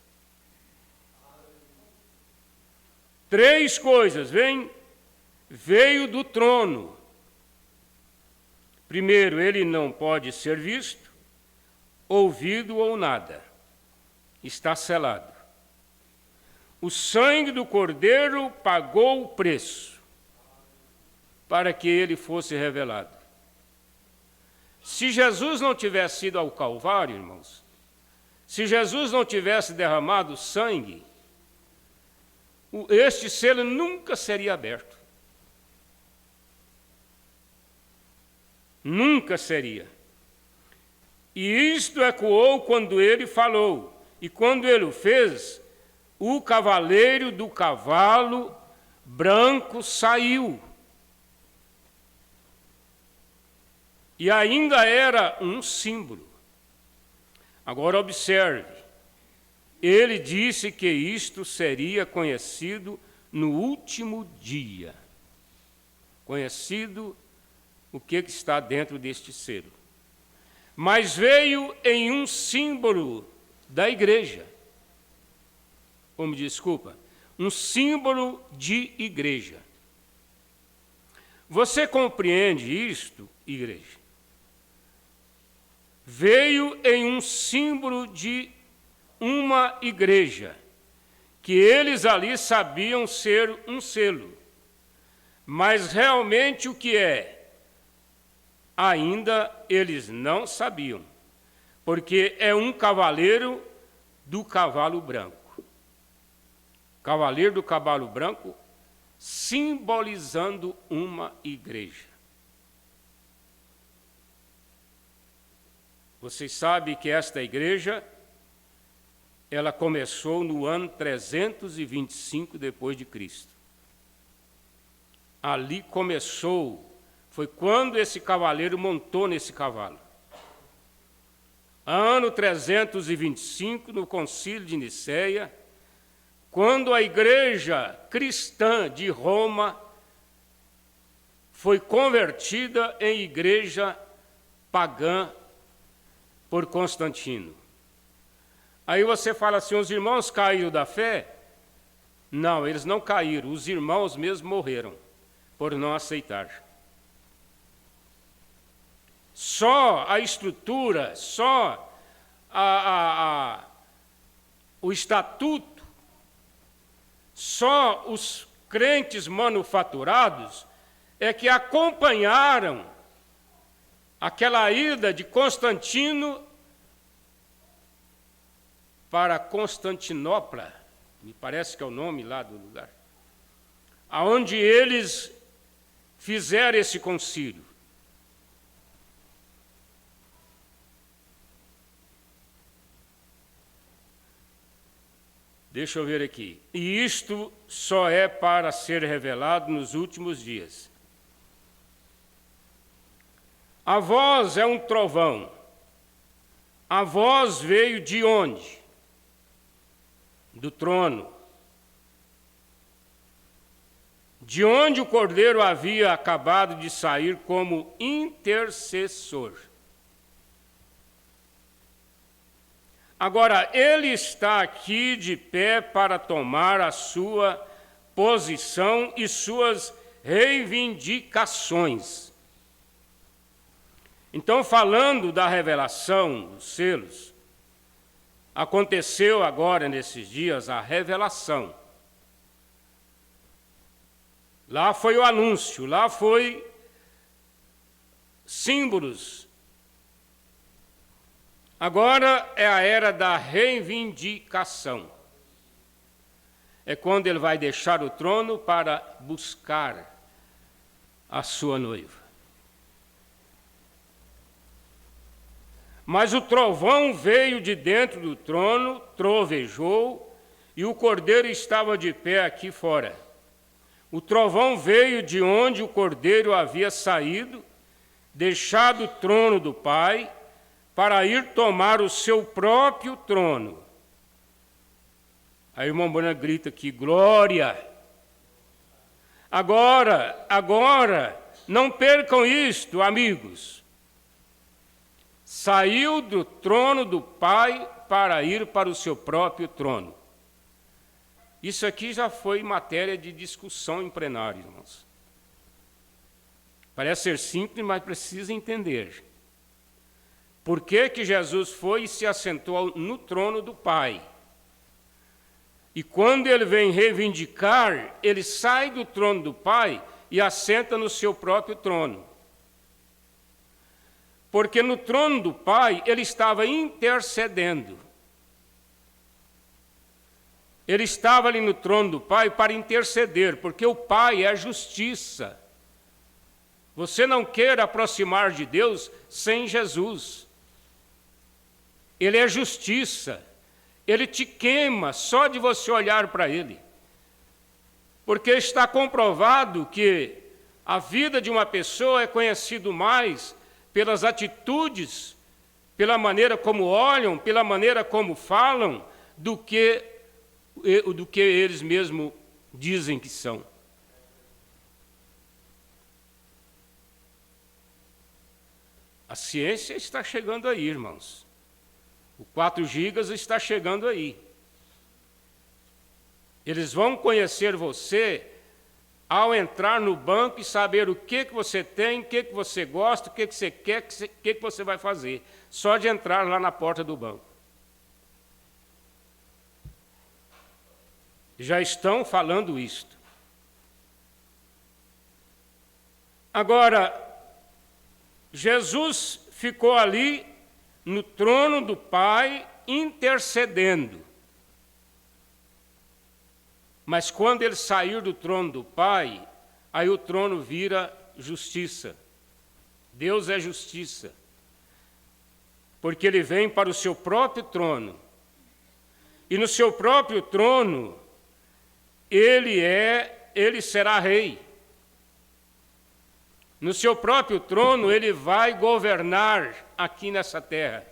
3 coisas, veio do trono. Primeiro, ele não pode ser visto, ouvido ou nada. Está selado. O sangue do Cordeiro pagou o preço para que ele fosse revelado. Se Jesus não tivesse ido ao Calvário, irmãos, se Jesus não tivesse derramado sangue, este selo nunca seria aberto. Nunca seria. E isto ecoou quando ele falou. E quando ele o fez, o cavaleiro do cavalo branco saiu. E ainda era um símbolo. Agora observe. Ele disse que isto seria conhecido no último dia. Conhecido o que está dentro deste selo. Mas veio em um símbolo da igreja. Como desculpa, um símbolo de igreja. Você compreende isto, igreja? Veio em um símbolo de uma igreja, que eles ali sabiam ser um selo. Mas realmente o que é? Ainda eles não sabiam, porque é um cavaleiro do cavalo branco. cavaleiro do cavalo branco, simbolizando uma igreja. Vocês sabem que esta igreja, ela começou no ano 325 depois de Cristo. Ali começou, foi quando esse cavaleiro montou nesse cavalo. Ano 325, no Concílio de Nicéia, quando a igreja cristã de Roma foi convertida em igreja pagã por Constantino. Aí você fala assim, os irmãos caíram da fé? Não, eles não caíram, os irmãos mesmo morreram por não aceitar. Só a estrutura, só o estatuto, só os crentes manufaturados é que acompanharam aquela ida de Constantino para Constantinopla, me parece que é o nome lá do lugar, aonde eles fizeram esse concílio. Deixa eu ver aqui. E isto só é para ser revelado nos últimos dias. A voz é um trovão. A voz veio de onde? Do trono. De onde o Cordeiro havia acabado de sair como intercessor. Agora, ele está aqui de pé para tomar a sua posição e suas reivindicações. Então, falando da revelação dos selos, aconteceu agora, nesses dias, a revelação. Lá foi o anúncio, lá foi símbolos. Agora é a era da reivindicação. É quando ele vai deixar o trono para buscar a sua noiva. Mas o trovão veio de dentro do trono, trovejou, e o Cordeiro estava de pé aqui fora. O trovão veio de onde o Cordeiro havia saído, deixado o trono do Pai, para ir tomar o seu próprio trono. A irmã Bona grita aqui, glória! Agora, não percam isto, amigos. Saiu do trono do Pai para ir para o seu próprio trono. Isso aqui já foi matéria de discussão em plenário, irmãos. Parece ser simples, mas precisa entender. Por que que Jesus foi e se assentou no trono do Pai? E quando ele vem reivindicar, ele sai do trono do Pai e assenta no seu próprio trono. Porque no trono do Pai ele estava intercedendo. Ele estava ali no trono do Pai para interceder, porque o Pai é justiça. Você não quer aproximar de Deus sem Jesus. Ele é justiça. Ele te queima só de você olhar para Ele. Porque está comprovado que a vida de uma pessoa é conhecida mais pelas atitudes, pela maneira como olham, pela maneira como falam, do que eles mesmos dizem que são. A ciência está chegando aí, irmãos. O 4 gigas está chegando aí. Eles vão conhecer você ao entrar no banco e saber o que você tem, o que você gosta, o que você quer, o que você vai fazer. Só de entrar lá na porta do banco. Já estão falando isto. Agora, Jesus ficou ali no trono do Pai, intercedendo. Mas quando ele sair do trono do Pai, aí o trono vira justiça. Deus é justiça. Porque ele vem para o seu próprio trono. E no seu próprio trono, ele será rei. No seu próprio trono, ele vai governar aqui nessa terra.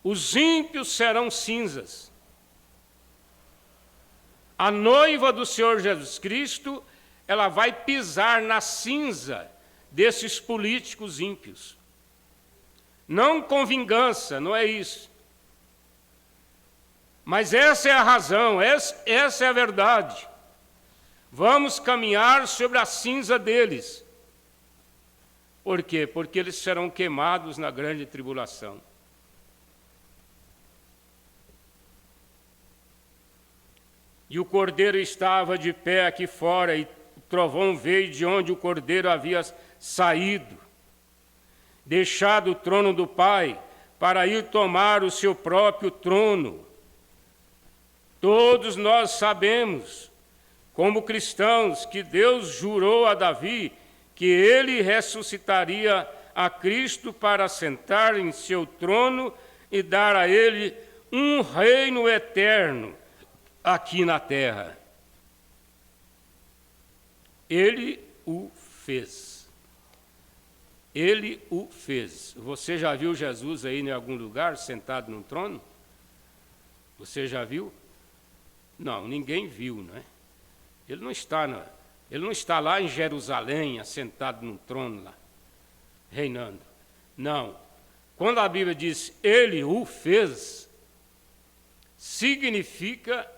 Os ímpios serão cinzas. A noiva do Senhor Jesus Cristo, ela vai pisar na cinza desses políticos ímpios. Não com vingança, não é isso. Mas essa é a razão, essa é a verdade. Vamos caminhar sobre a cinza deles. Por quê? Porque eles serão queimados na grande tribulação. E o cordeiro estava de pé aqui fora, e o trovão veio de onde o cordeiro havia saído, deixado o trono do Pai, para ir tomar o seu próprio trono. Todos nós sabemos, como cristãos, que Deus jurou a Davi que ele ressuscitaria a Cristo para sentar em seu trono e dar a ele um reino eterno aqui na terra. Ele o fez. Ele o fez. Você já viu Jesus aí em algum lugar sentado num trono? Você já viu? Não, ninguém viu, não é? Ele não está lá em Jerusalém, assentado num trono lá, reinando. Não. Quando a Bíblia diz ele o fez, significa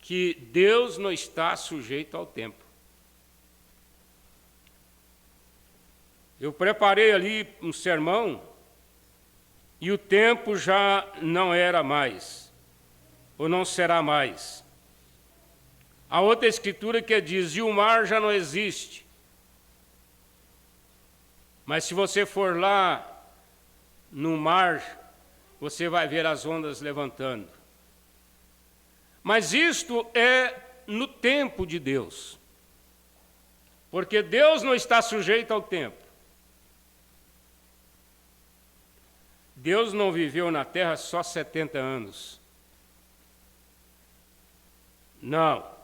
que Deus não está sujeito ao tempo. Eu preparei ali um sermão e o tempo já não era mais, ou não será mais. Há outra escritura que diz, e o mar já não existe. Mas se você for lá no mar, você vai ver as ondas levantando. Mas isto é no tempo de Deus. Porque Deus não está sujeito ao tempo. Deus não viveu na terra só 70 anos. Não.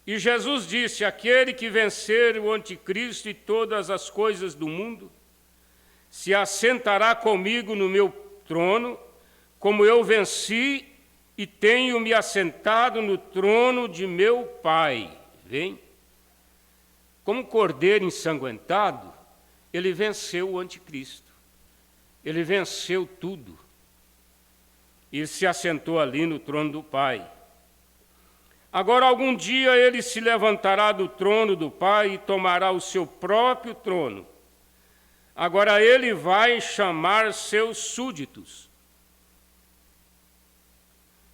E Jesus disse, aquele que vencer o anticristo e todas as coisas do mundo, se assentará comigo no meu trono, como eu venci e tenho me assentado no trono de meu Pai. Vem? Como cordeiro ensanguentado, ele venceu o anticristo. Ele venceu tudo. E se assentou ali no trono do Pai. Agora, algum dia, ele se levantará do trono do Pai e tomará o seu próprio trono. Agora, ele vai chamar seus súditos.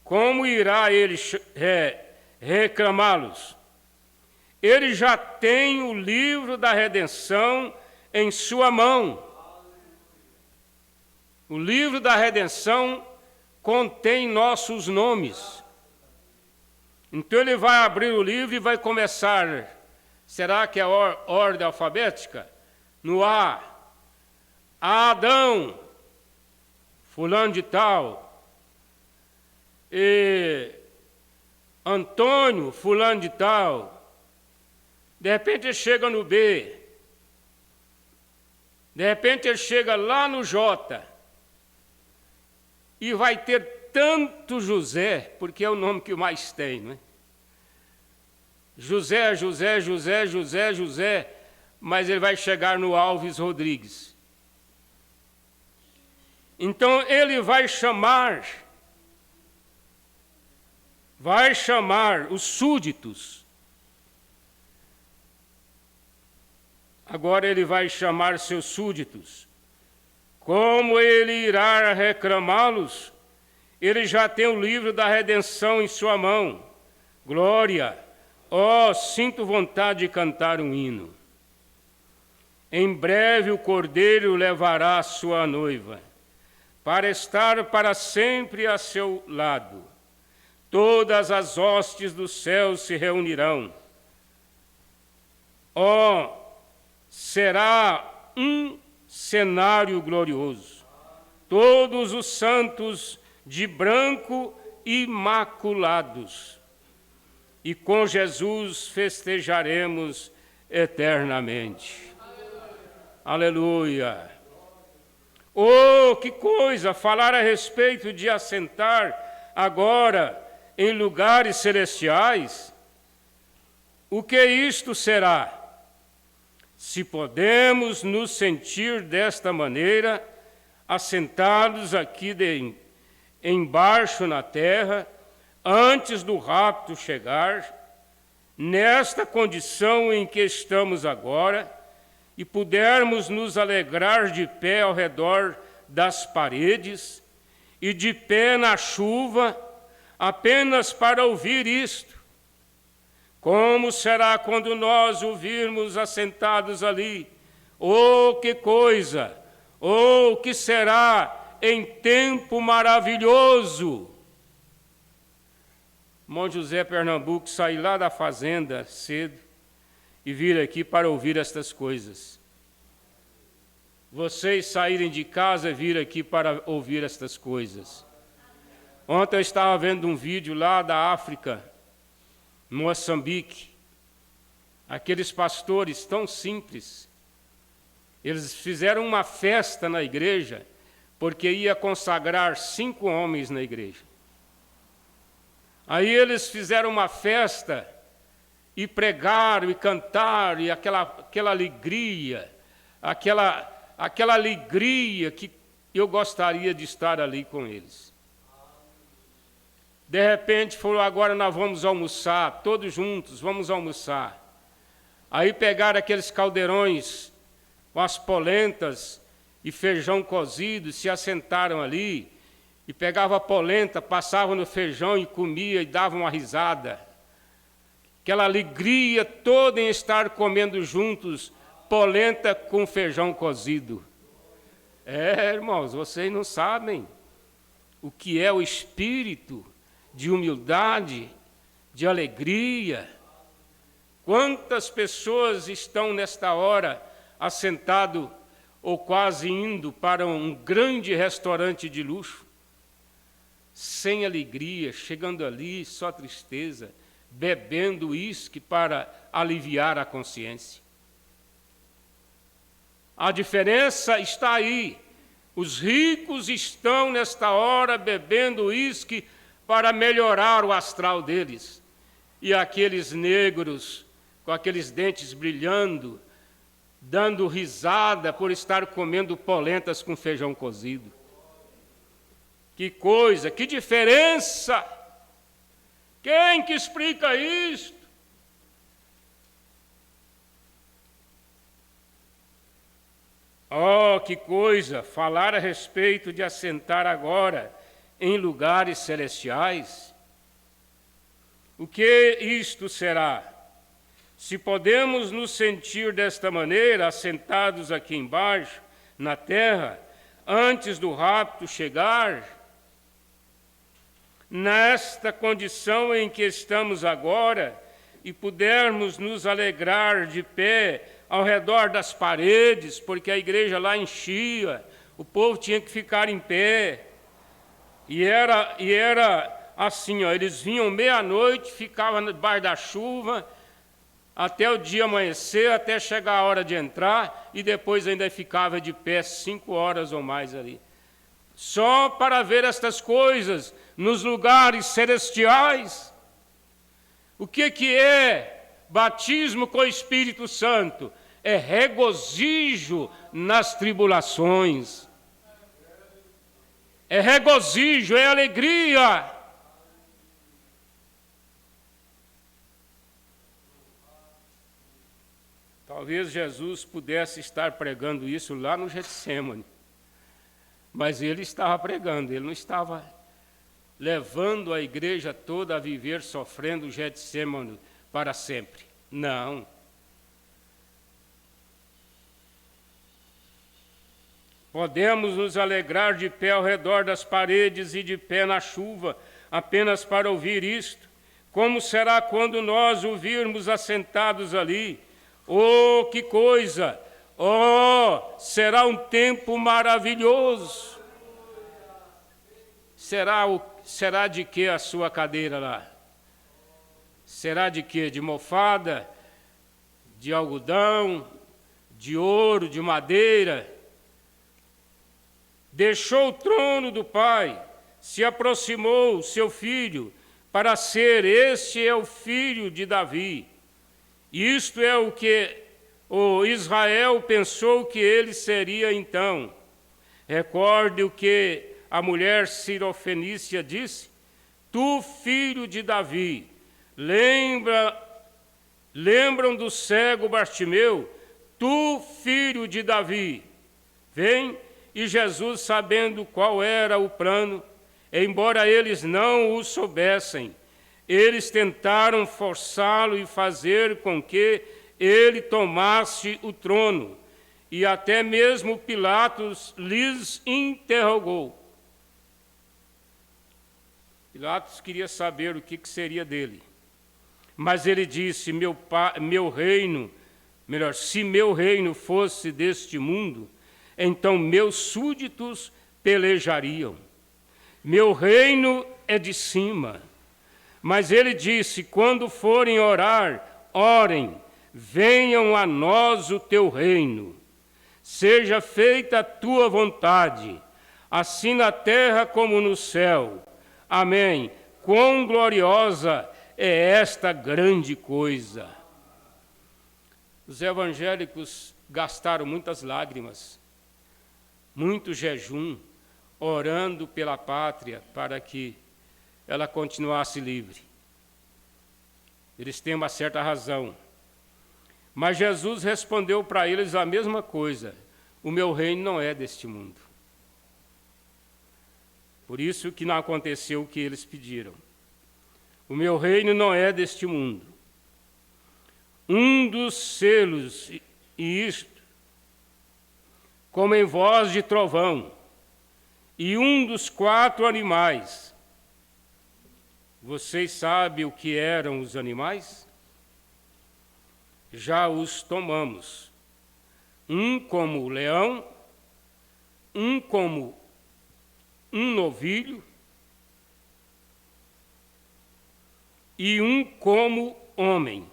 Como irá ele reclamá-los? Ele já tem o livro da redenção em sua mão. O livro da redenção contém nossos nomes. Então ele vai abrir o livro e vai começar. Será que é ordem alfabética? No A. Adão, fulano de tal. E Antônio, fulano de tal. De repente ele chega no B. De repente ele chega lá no J. E vai ter tanto José, porque é o nome que mais tem, não é? José, José, José, José, José, mas ele vai chegar no Alves Rodrigues. Então ele vai chamar os súditos. Agora ele vai chamar seus súditos. Como ele irá reclamá-los? Ele já tem o livro da redenção em sua mão. Glória! Oh, sinto vontade de cantar um hino. Em breve o cordeiro levará a sua noiva. para estar para sempre a seu lado. Todas as hostes do céu se reunirão. Será um cenário glorioso. Todos os santos de branco imaculados. E com Jesus festejaremos eternamente. Aleluia. Oh, que coisa! Falar a respeito de assentar agora em lugares celestiais. O que isto será? Se podemos nos sentir desta maneira, assentados aqui embaixo na terra, antes do rapto chegar, nesta condição em que estamos agora, e pudermos nos alegrar de pé ao redor das paredes e de pé na chuva, apenas para ouvir isto. Como será quando nós ouvirmos assentados ali? Oh, que coisa! Oh, que será em tempo maravilhoso! Irmão José Pernambuco sair lá da fazenda cedo e vir aqui para ouvir estas coisas. Vocês saírem de casa e vir aqui para ouvir estas coisas. Ontem eu estava vendo um vídeo lá da África, Moçambique. Aqueles pastores tão simples, eles fizeram uma festa na igreja, porque ia consagrar 5 homens na igreja. Aí eles fizeram uma festa e pregaram e cantaram, e aquela alegria, aquela alegria que eu gostaria de estar ali com eles. De repente falou, agora nós vamos almoçar, todos juntos, vamos almoçar. Aí pegaram aqueles caldeirões com as polentas e feijão cozido, se assentaram ali, e pegava a polenta, passava no feijão e comia e dava uma risada. Aquela alegria toda em estar comendo juntos, polenta com feijão cozido. Irmãos, vocês não sabem o que é o espírito de humildade, de alegria. Quantas pessoas estão nesta hora assentado ou quase indo para um grande restaurante de luxo, sem alegria, chegando ali só tristeza, bebendo uísque para aliviar a consciência. A diferença está aí. Os ricos estão nesta hora bebendo uísque para melhorar o astral deles. E aqueles negros, com aqueles dentes brilhando, dando risada por estar comendo polentas com feijão cozido. Que coisa, que diferença! Quem que explica isto? Oh, que coisa, falar a respeito de assentar agora em lugares celestiais. O que isto será? Se podemos nos sentir desta maneira, assentados aqui embaixo, na terra, antes do rapto chegar, nesta condição em que estamos agora, e pudermos nos alegrar de pé ao redor das paredes, porque a igreja lá enchia, o povo tinha que ficar em pé. E era assim, eles vinham meia-noite, ficavam debaixo da chuva, até o dia amanhecer, até chegar a hora de entrar, e depois ainda ficava de pé 5 horas ou mais ali. Só para ver estas coisas nos lugares celestiais. O que é batismo com o Espírito Santo? É regozijo nas tribulações. É regozijo, é alegria. Talvez Jesus pudesse estar pregando isso lá no Getsêmani. Mas ele estava pregando, ele não estava levando a igreja toda a viver sofrendo o Getsêmani para sempre. Não. Podemos nos alegrar de pé ao redor das paredes e de pé na chuva, apenas para ouvir isto. Como será quando nós o virmos assentados ali? Oh, que coisa! Oh, será um tempo maravilhoso! Será de que a sua cadeira lá? Será de quê? De mofada? De algodão? De ouro? De madeira? Deixou o trono do Pai, se aproximou seu filho, para ser, este é o filho de Davi. Isto é o que o Israel pensou que ele seria então. Recorde o que a mulher sirofenícia disse: tu, filho de Davi. Lembram do cego Bartimeu? Tu, filho de Davi. Vem. E Jesus, sabendo qual era o plano, embora eles não o soubessem, eles tentaram forçá-lo e fazer com que ele tomasse o trono. E até mesmo Pilatos lhes interrogou. Pilatos queria saber o que seria dele. Mas ele disse: se meu reino fosse deste mundo, então meus súditos pelejariam. Meu reino é de cima. Mas ele disse: quando forem orar, orem, venham a nós o teu reino. Seja feita a tua vontade, assim na terra como no céu. Amém. Quão gloriosa é esta grande coisa. Os evangélicos gastaram muitas lágrimas, muito jejum, orando pela pátria para que ela continuasse livre. Eles têm uma certa razão. Mas Jesus respondeu para eles a mesma coisa: o meu reino não é deste mundo. Por isso que não aconteceu o que eles pediram. O meu reino não é deste mundo. Um dos selos, e isto, como em voz de trovão, e um dos 4 animais. Vocês sabem o que eram os animais? Já os tomamos. Um como o leão, um como um novilho, e um como homem,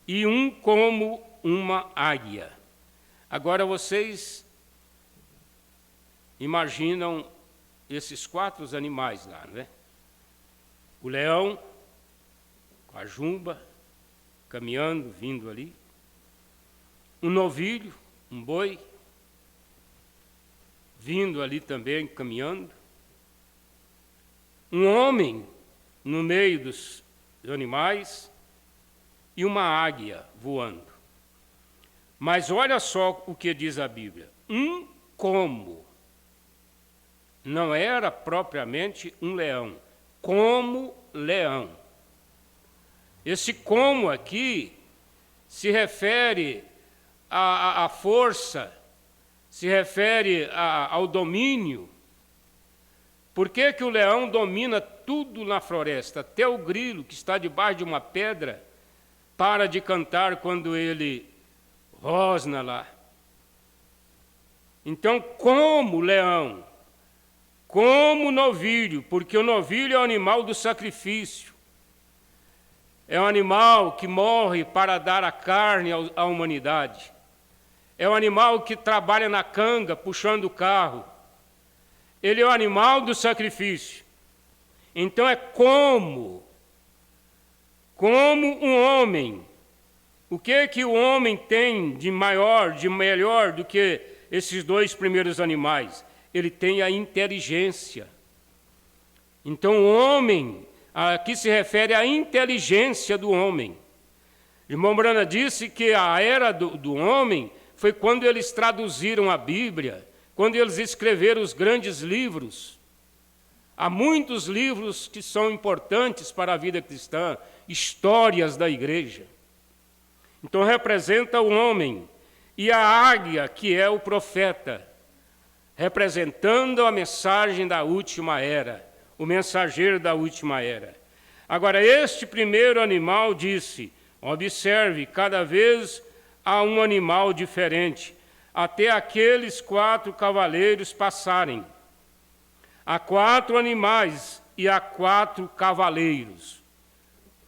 e um como uma águia. Agora vocês imaginam esses 4 animais lá, não é? O leão, com a jumba, caminhando, vindo ali. Um novilho, um boi, vindo ali também, caminhando. Um homem no meio dos animais e uma águia voando. Mas olha só o que diz a Bíblia. Um como. Não era propriamente um leão, como leão. Esse como aqui se refere à força, se refere ao domínio. Por que que o leão domina tudo na floresta? Até o grilo, que está debaixo de uma pedra, para de cantar quando ele rosna lá. Então, como leão, como novilho, porque o novilho é o animal do sacrifício. É um animal que morre para dar a carne à humanidade. É um animal que trabalha na canga, puxando o carro. Ele é o animal do sacrifício. Então é como um homem. O que o homem tem de maior, de melhor do que esses 2 primeiros animais? Ele tem a inteligência. Então o homem, aqui se refere à inteligência do homem. Irmão Brana disse que a era do homem foi quando eles traduziram a Bíblia, quando eles escreveram os grandes livros. Há muitos livros que são importantes para a vida cristã, histórias da igreja. Então representa o homem, e a águia, que é o profeta. representando a mensagem da última era, o mensageiro da última era. Agora, este primeiro animal disse, observe, cada vez há um animal diferente, até aqueles 4 cavaleiros passarem. Há 4 animais e há 4 cavaleiros.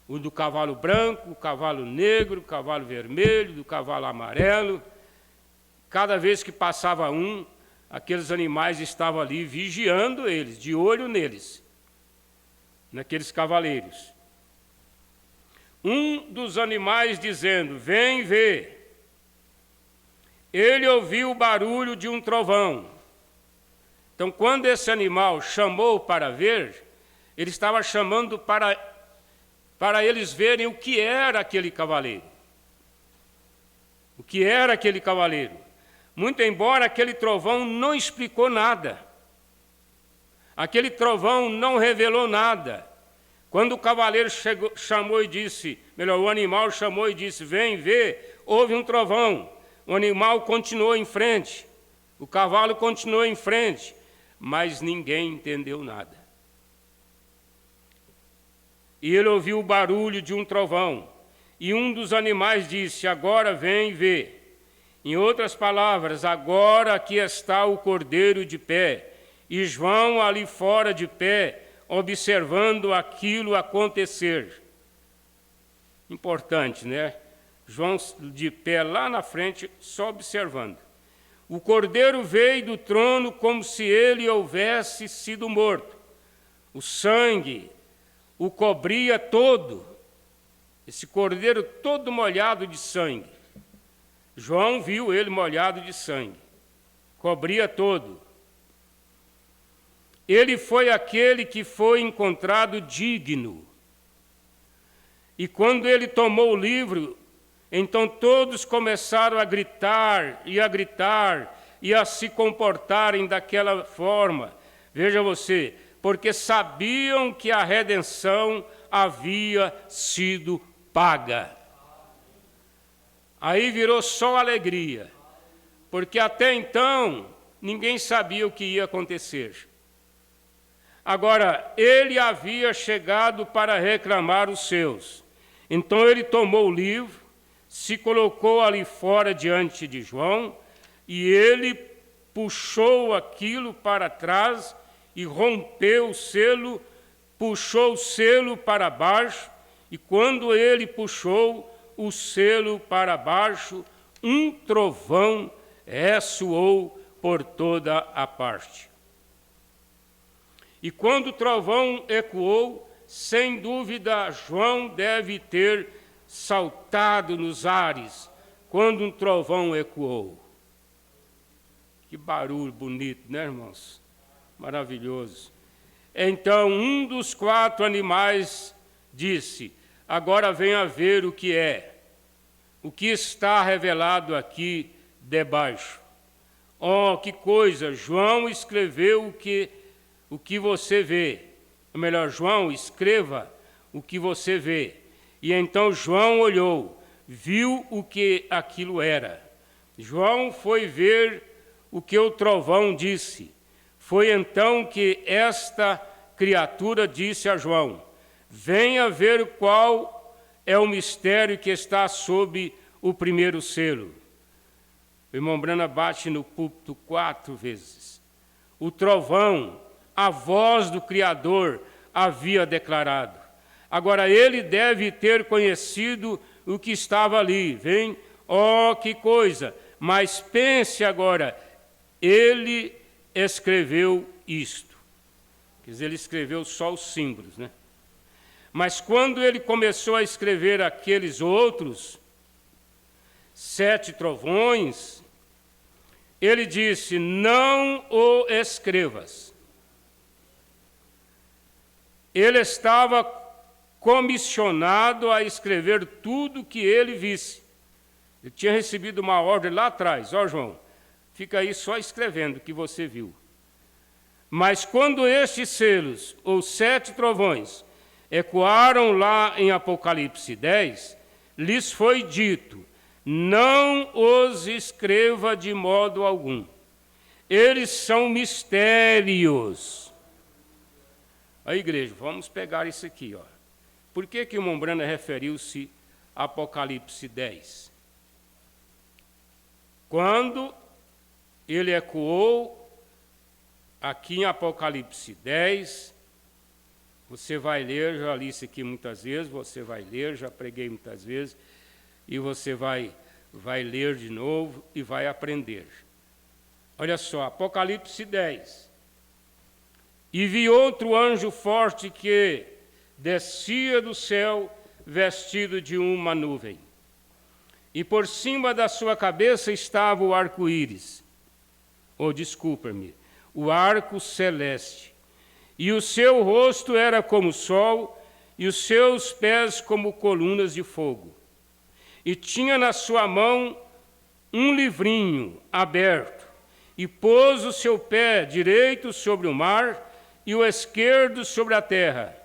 O do cavalo branco, o cavalo negro, o cavalo vermelho, do cavalo amarelo. Cada vez que passava um, aqueles animais estavam ali vigiando eles, de olho neles, naqueles cavaleiros. Um dos animais dizendo, vem ver. Ele ouviu o barulho de um trovão. Então, quando esse animal chamou para ver, ele estava chamando para eles verem o que era aquele cavaleiro. O que era aquele cavaleiro. Muito embora aquele trovão não explicou nada. Aquele trovão não revelou nada. Quando o cavaleiro chamou e disse, melhor, o animal chamou e disse, vem ver, houve um trovão. O animal continuou em frente, o cavalo continuou em frente, mas ninguém entendeu nada. E ele ouviu o barulho de um trovão, e um dos animais disse, agora vem ver. Em outras palavras, agora aqui está o cordeiro de pé, e João ali fora de pé, observando aquilo acontecer. Importante, né? João de pé lá na frente, só observando. O cordeiro veio do trono como se ele houvesse sido morto. O sangue o cobria todo. Esse cordeiro todo molhado de sangue. João viu ele molhado de sangue. Cobria todo. Ele foi aquele que foi encontrado digno. E quando ele tomou o livro, então todos começaram a gritar e a se comportarem daquela forma. Veja você, porque sabiam que a redenção havia sido paga. Aí virou só alegria, porque até então ninguém sabia o que ia acontecer. Agora, ele havia chegado para reclamar os seus. Então ele tomou o livro, se colocou ali fora diante de João, e ele puxou aquilo para trás e rompeu o selo, puxou o selo para baixo, e quando ele puxou o selo para baixo, um trovão ressoou por toda a parte. E quando o trovão ecoou, sem dúvida, João deve ter saltado nos ares quando um trovão ecoou. Que barulho bonito, né, irmãos? Maravilhoso. Então, um dos 4 animais disse, agora venha ver o que é, o que está revelado aqui debaixo. Oh, que coisa! João escreveu o que você vê. Ou melhor, João, escreva o que você vê. E então João olhou, viu o que aquilo era. João foi ver o que o trovão disse. Foi então que esta criatura disse a João, venha ver qual é o mistério que está sob o primeiro selo. O irmão Brana bate no púlpito 4 vezes. O trovão, a voz do Criador, havia declarado. Agora, ele deve ter conhecido o que estava ali. Vem, oh, que coisa! Mas pense agora, ele escreveu isto. Quer dizer, ele escreveu só os símbolos, né? Mas quando ele começou a escrever aqueles outros 7 trovões, ele disse, não o escrevas. Ele estava comissionado a escrever tudo o que ele visse. Ele tinha recebido uma ordem lá atrás, ó João, fica aí só escrevendo o que você viu. Mas quando estes selos, ou 7 trovões, ecoaram lá em Apocalipse 10, lhes foi dito, não os escreva de modo algum. Eles são mistérios. A igreja, vamos pegar isso aqui, ó. Por que que o Mombrana referiu-se a Apocalipse 10? Quando ele ecoou aqui em Apocalipse 10, você vai ler, já li isso aqui muitas vezes, você vai ler, já preguei muitas vezes, e você vai ler de novo e vai aprender. Olha só, Apocalipse 10. E vi outro anjo forte que descia do céu, vestido de uma nuvem. E por cima da sua cabeça estava o arco-íris, o arco celeste. E o seu rosto era como o sol, e os seus pés como colunas de fogo. E tinha na sua mão um livrinho aberto, e pôs o seu pé direito sobre o mar, e o esquerdo sobre a terra.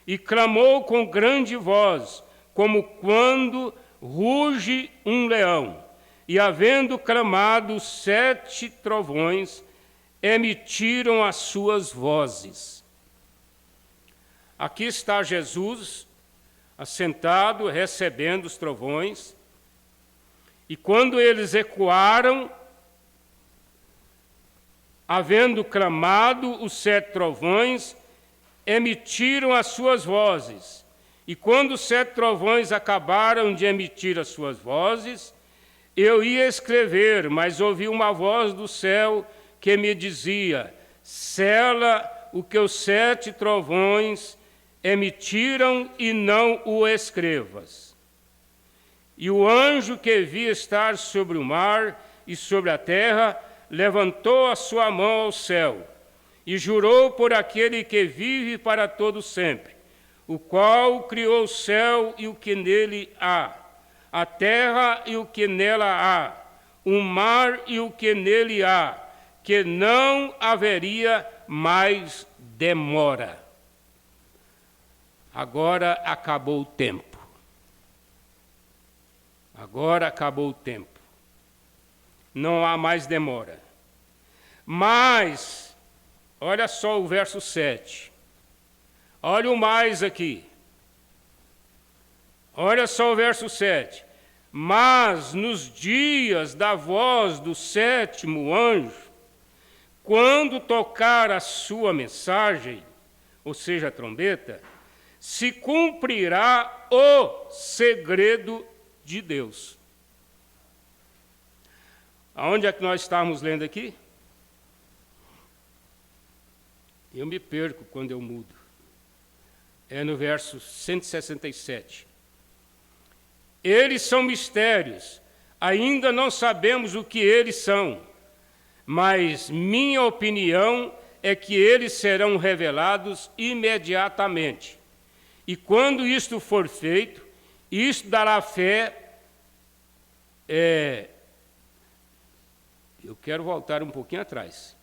E clamou com grande voz, como quando ruge um leão. E havendo clamado, 7 trovões emitiram as suas vozes. Aqui está Jesus, assentado, recebendo os trovões. E quando eles ecoaram, havendo clamado, os 7 trovões emitiram as suas vozes. E quando os 7 trovões acabaram de emitir as suas vozes, eu ia escrever, mas ouvi uma voz do céu que me dizia: sela o que os 7 trovões emitiram e não o escrevas. E o anjo que vi estar sobre o mar e sobre a terra levantou a sua mão ao céu e jurou por aquele que vive para todo sempre, o qual criou o céu e o que nele há, a terra e o que nela há, o mar e o que nele há, que não haveria mais demora. Agora acabou o tempo. Agora acabou o tempo. Não há mais demora. Mas, olha só o verso 7. Olha o mais aqui. Olha só o verso 7. Mas nos dias da voz do 7º anjo, quando tocar a sua mensagem, ou seja, a trombeta, se cumprirá o segredo de Deus. Aonde é que nós estamos lendo aqui? Eu me perco quando eu mudo. É no verso 167. Eles são mistérios, ainda não sabemos o que eles são, mas minha opinião é que eles serão revelados imediatamente. E quando isto for feito, isto dará fé. Eu quero voltar um pouquinho atrás.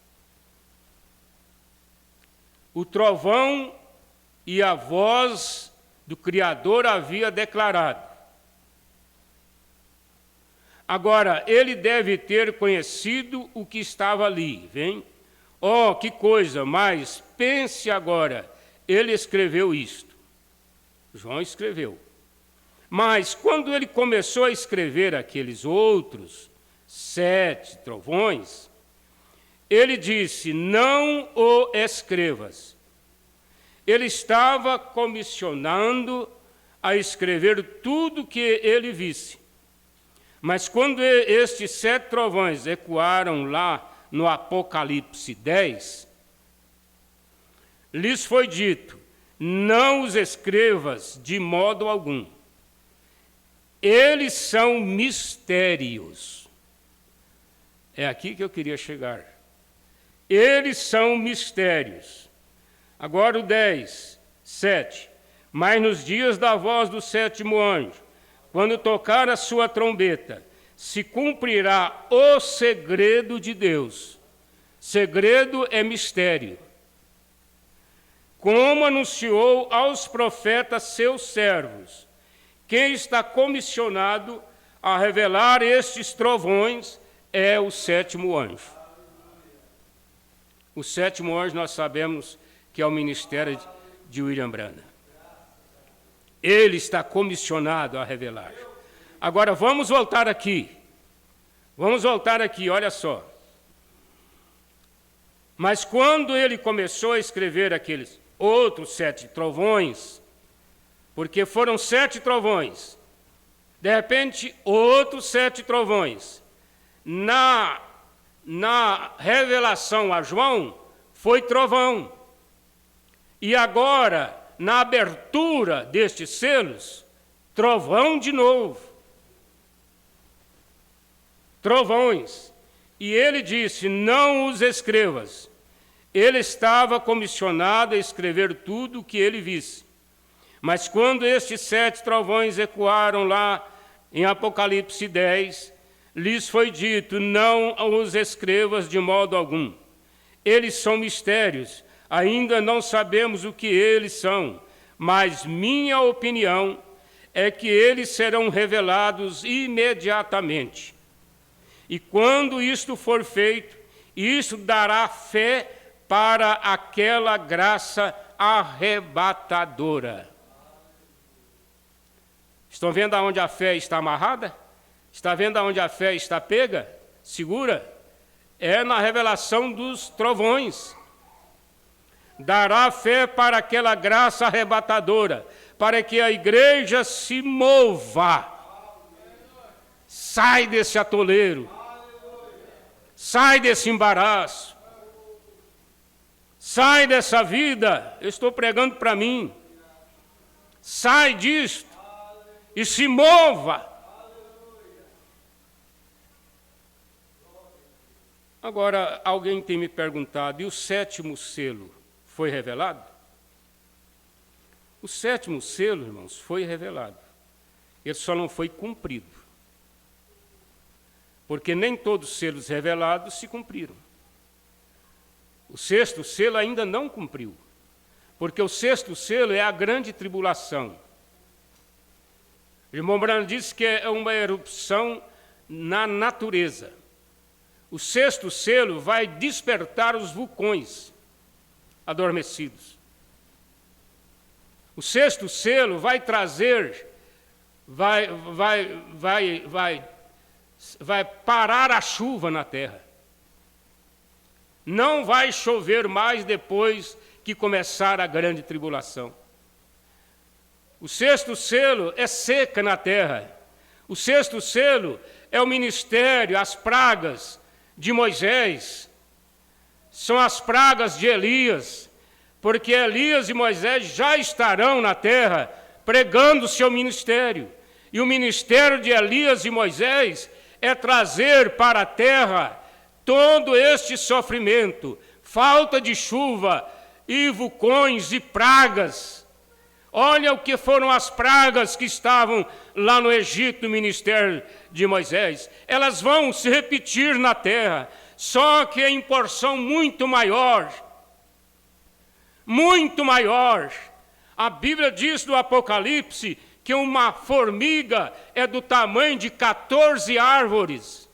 O trovão e a voz do Criador havia declarado. Agora, ele deve ter conhecido o que estava ali, vem? Oh, que coisa, mas pense agora, ele escreveu isto. João escreveu. Mas quando ele começou a escrever aqueles outros 7 trovões, ele disse: não o escrevas. Ele estava comissionando a escrever tudo que ele visse. Mas quando estes 7 trovões ecoaram lá no Apocalipse 10, lhes foi dito: não os escrevas de modo algum. Eles são mistérios. É aqui que eu queria chegar. Eles são mistérios. Agora o 10, 7. Mas nos dias da voz do 7º anjo, quando tocar a sua trombeta, se cumprirá o segredo de Deus. Segredo é mistério. Como anunciou aos profetas seus servos, quem está comissionado a revelar estes trovões é o 7º anjo. O sétimo anjo nós sabemos que é o ministério de William Branham. Ele está comissionado a revelar. Agora vamos voltar aqui. Olha só. Mas quando ele começou a escrever aqueles outros 7 trovões, porque foram 7 trovões, de repente outros 7 trovões, na revelação a João, foi trovão. E agora, na abertura destes selos, trovão de novo. Trovões. E ele disse, não os escrevas. Ele estava comissionado a escrever tudo o que ele visse. Mas quando estes 7 trovões ecoaram lá em Apocalipse 10, lhes foi dito, não os escrevas de modo algum. Eles são mistérios, ainda não sabemos o que eles são, mas minha opinião é que eles serão revelados imediatamente. E quando isto for feito, isso dará fé para aquela graça arrebatadora. Estão vendo aonde a fé está amarrada? Está vendo aonde a fé está pega? Segura? É na revelação dos trovões. Dará fé para aquela graça arrebatadora, para que a igreja se mova. Sai desse atoleiro. Sai desse embaraço. Sai dessa vida. Eu estou pregando para mim. Sai disto e se mova. Agora, alguém tem me perguntado, e o 7º selo foi revelado? O 7º selo, irmãos, foi revelado. Ele só não foi cumprido. Porque nem todos os selos revelados se cumpriram. O 6º selo ainda não cumpriu. Porque o 6º selo é a grande tribulação. O irmão Branham disse que é uma erupção na natureza. O 6º selo vai despertar os vulcões adormecidos. O 6º selo vai trazer, vai parar a chuva na terra. Não vai chover mais depois que começar a grande tribulação. O 6º selo é seca na terra. O 6º selo é o ministério, as pragas de Moisés. São as pragas de Elias, porque Elias e Moisés já estarão na terra pregando o seu ministério. E o ministério de Elias e Moisés é trazer para a terra todo este sofrimento, falta de chuva, e vulcões e pragas. Olha o que foram as pragas que estavam lá no Egito, no ministério de Moisés. Elas vão se repetir na terra, só que em porção muito maior. Muito maior. A Bíblia diz no Apocalipse que uma formiga é do tamanho de 14 árvores.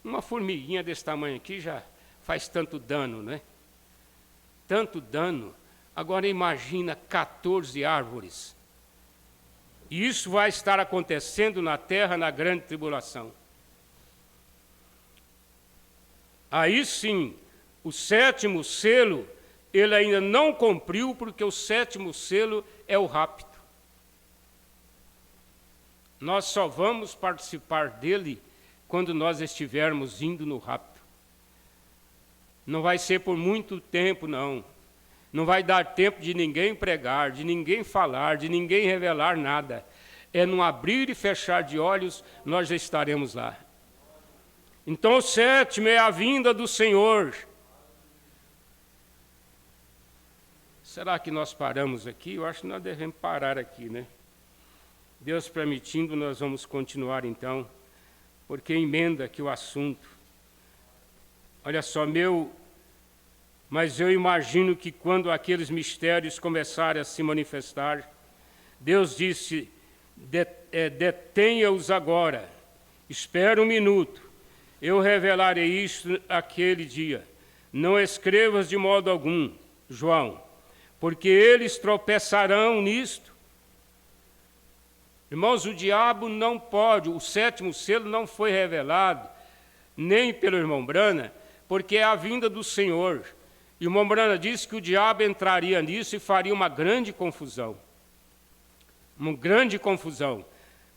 Uma formiguinha desse tamanho aqui já faz tanto dano, né? Tanto dano. Agora imagina 14 árvores. E isso vai estar acontecendo na terra na grande tribulação. Aí sim, o 7º selo, ele ainda não cumpriu, porque o 7º selo é o rapto. Nós só vamos participar dele quando nós estivermos indo no rapto. Não vai ser por muito tempo, não. Não vai dar tempo de ninguém pregar, de ninguém falar, de ninguém revelar nada. É num abrir e fechar de olhos, nós já estaremos lá. Então o 7º é a vinda do Senhor. Será que nós paramos aqui? Eu acho que nós devemos parar aqui, né? Deus permitindo, nós vamos continuar então, porque emenda aqui o assunto. Olha só, mas eu imagino que quando aqueles mistérios começarem a se manifestar, Deus disse, detenha-os agora, espera um minuto, eu revelarei isto aquele dia. Não escrevas de modo algum, João, porque eles tropeçarão nisto. Irmãos, o diabo não pode, o 7º selo não foi revelado, nem pelo irmão Brana, porque é a vinda do Senhor. E o irmão Brana disse que o diabo entraria nisso e faria uma grande confusão. Uma grande confusão.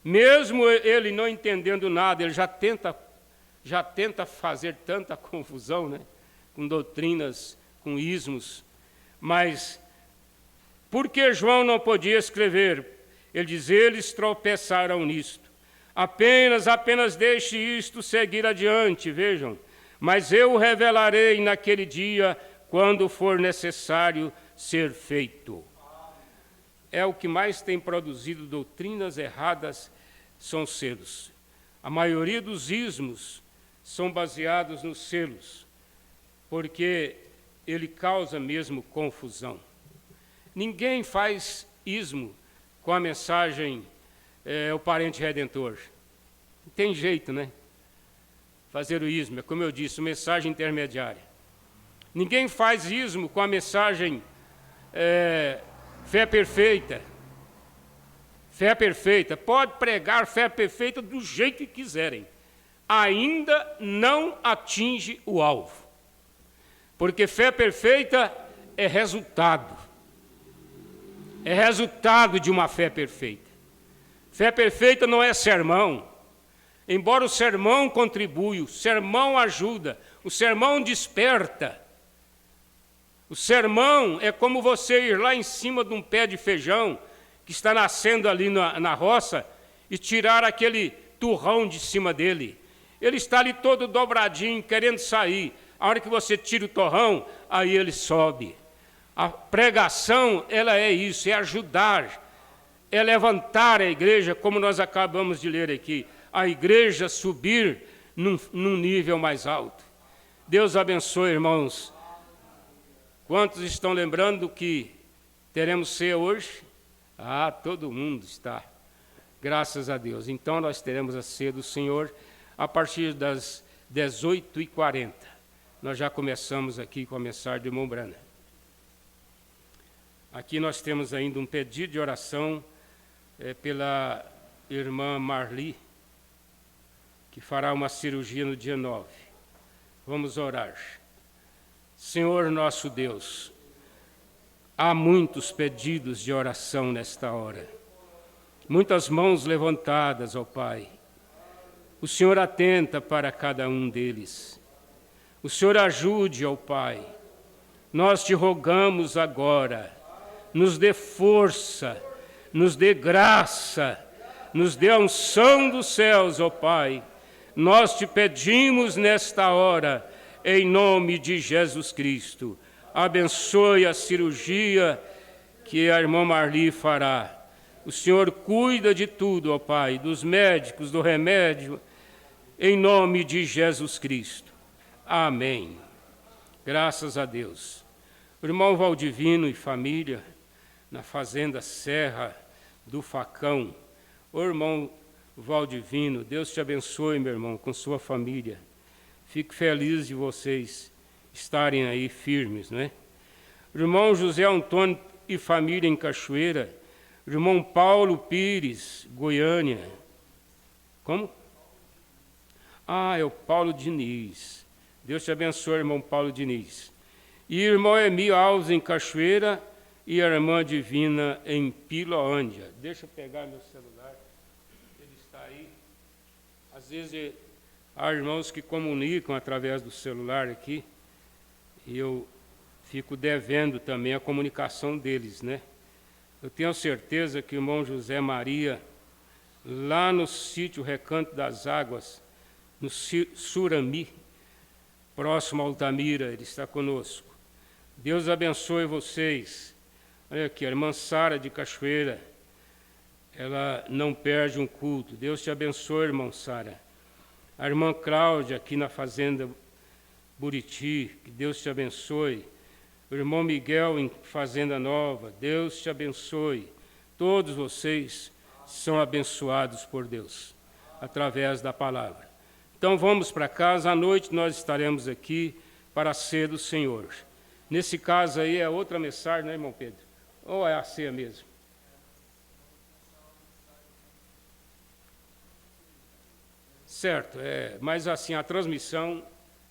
Mesmo ele não entendendo nada, ele já tenta fazer tanta confusão, né? Com doutrinas, com ismos. Mas, por que João não podia escrever? Ele diz, eles tropeçarão nisto. Apenas deixe isto seguir adiante, vejam. Mas eu o revelarei naquele dia, quando for necessário ser feito. É o que mais tem produzido doutrinas erradas, são selos. A maioria dos ismos são baseados nos selos, porque ele causa mesmo confusão. Ninguém faz ismo com a mensagem o parente redentor. Não tem jeito, né? Fazer o ismo, é como eu disse, mensagem intermediária. Ninguém faz ismo com a mensagem fé perfeita. Fé perfeita. Pode pregar fé perfeita do jeito que quiserem. Ainda não atinge o alvo. Porque fé perfeita é resultado. É resultado de uma fé perfeita. Fé perfeita não é sermão. Embora o sermão contribui, o sermão ajuda, o sermão desperta. O sermão é como você ir lá em cima de um pé de feijão que está nascendo ali na roça e tirar aquele turrão de cima dele. Ele está ali todo dobradinho, querendo sair. A hora que você tira o torrão, aí ele sobe. A pregação, ela é isso, é ajudar, é levantar a igreja, como nós acabamos de ler aqui, a igreja subir num nível mais alto. Deus abençoe, irmãos. Quantos estão lembrando que teremos ceia hoje? Ah, todo mundo está. Graças a Deus. Então, nós teremos a ceia do Senhor a partir das 18h40. Nós já começamos aqui com a mensagem do irmão Brana. Aqui nós temos ainda um pedido de oração pela irmã Marli, que fará uma cirurgia no dia 9. Vamos orar. Senhor nosso Deus, há muitos pedidos de oração nesta hora. Muitas mãos levantadas, ó Pai. O Senhor atenta para cada um deles. O Senhor ajude, ó Pai. Nós te rogamos agora, nos dê força, nos dê graça, nos dê a unção dos céus, ó Pai. Nós te pedimos nesta hora, em nome de Jesus Cristo. Abençoe a cirurgia que a irmã Marli fará. O Senhor cuida de tudo, ó Pai, dos médicos, do remédio, em nome de Jesus Cristo. Amém. Graças a Deus. O irmão Valdivino e família, na fazenda Serra do Facão. Ô irmão Valdivino, Deus te abençoe, meu irmão, com sua família. Fico feliz de vocês estarem aí firmes, né? O irmão José Antônio e família em Cachoeira. O irmão Paulo Pires, Goiânia. Como? Ah, é o Paulo Diniz. Deus te abençoe, irmão Paulo Diniz. E o irmão Emílio Alves em Cachoeira e a irmã Divina em Pilolândia. Deixa eu pegar meu celular. Ele está aí. Às vezes há irmãos que comunicam através do celular aqui. E eu fico devendo também a comunicação deles, né? Eu tenho certeza que o irmão José Maria, lá no sítio Recanto das Águas, no Surami, próximo a Altamira, ele está conosco. Deus abençoe vocês. Olha aqui, a irmã Sara de Cachoeira, ela não perde um culto. Deus te abençoe, irmã Sara. A irmã Cláudia, aqui na fazenda Buriti, que Deus te abençoe. O irmão Miguel, em Fazenda Nova, Deus te abençoe. Todos vocês são abençoados por Deus, através da palavra. Então vamos para casa, à noite nós estaremos aqui para a ceia do Senhor. Nesse caso aí é outra mensagem, né, irmão Pedro? Ou é a ceia mesmo? Certo, mas assim, a transmissão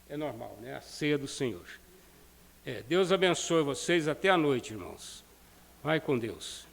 é normal, né? A ceia do Senhor. Deus abençoe vocês até a noite, irmãos. Vai com Deus.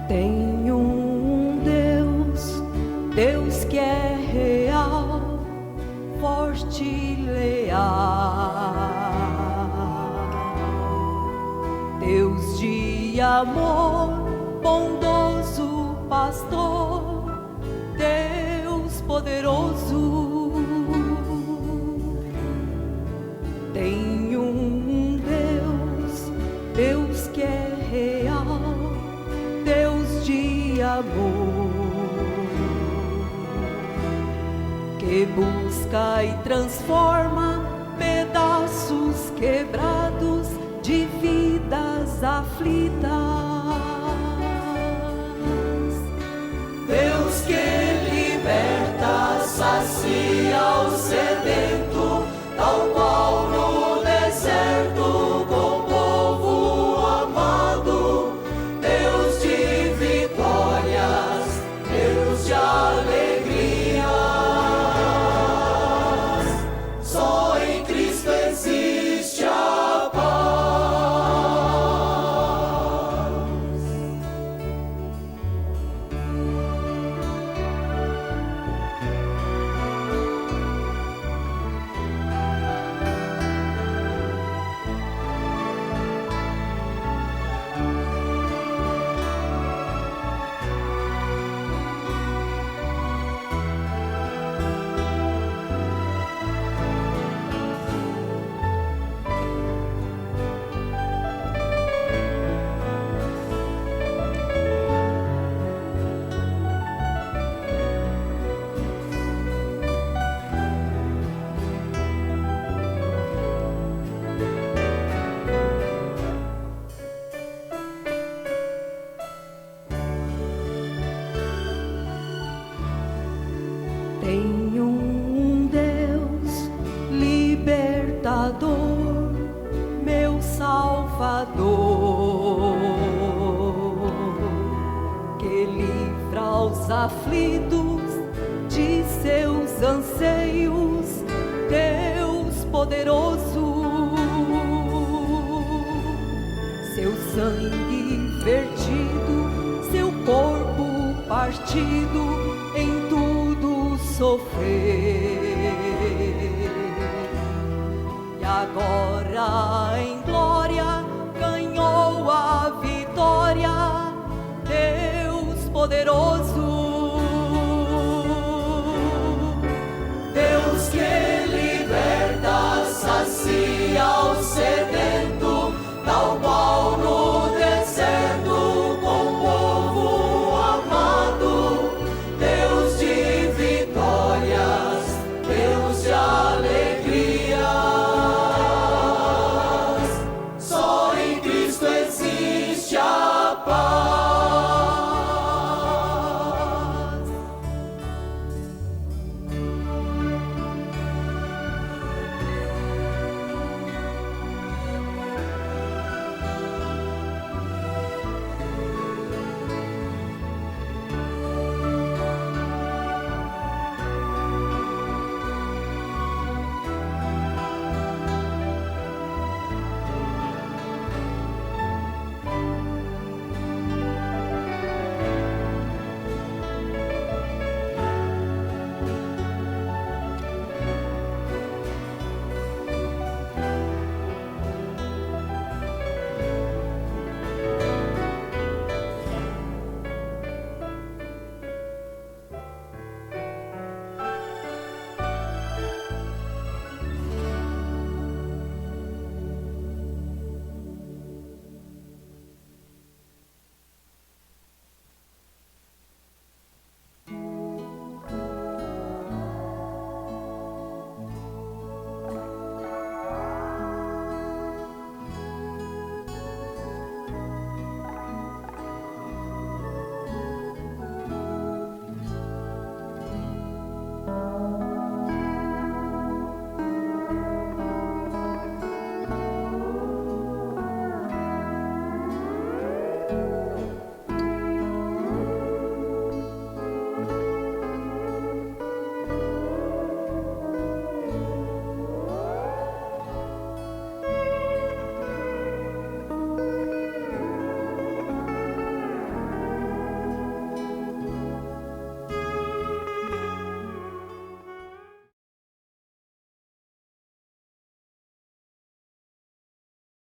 Tenho um Deus que é real, forte e leal, Deus de amor, bondoso pastor, Deus poderoso. Tenho um Deus que é real, Deus de amor, que busca e transforma pedaços quebrados de vidas aflitas. Deus que liberta, sacia o sedento, tal qual no deserto com o povo amado. Deus de vitórias, Deus de alegrias, só em Cristo existe a paz. Tenho um Deus libertador, meu Salvador, que livra os aflitos de seus anseios, Deus poderoso. Seu sangue vertido, seu corpo partido, em tudo sofrer, e agora em glória ganhou a vitória, Deus poderoso.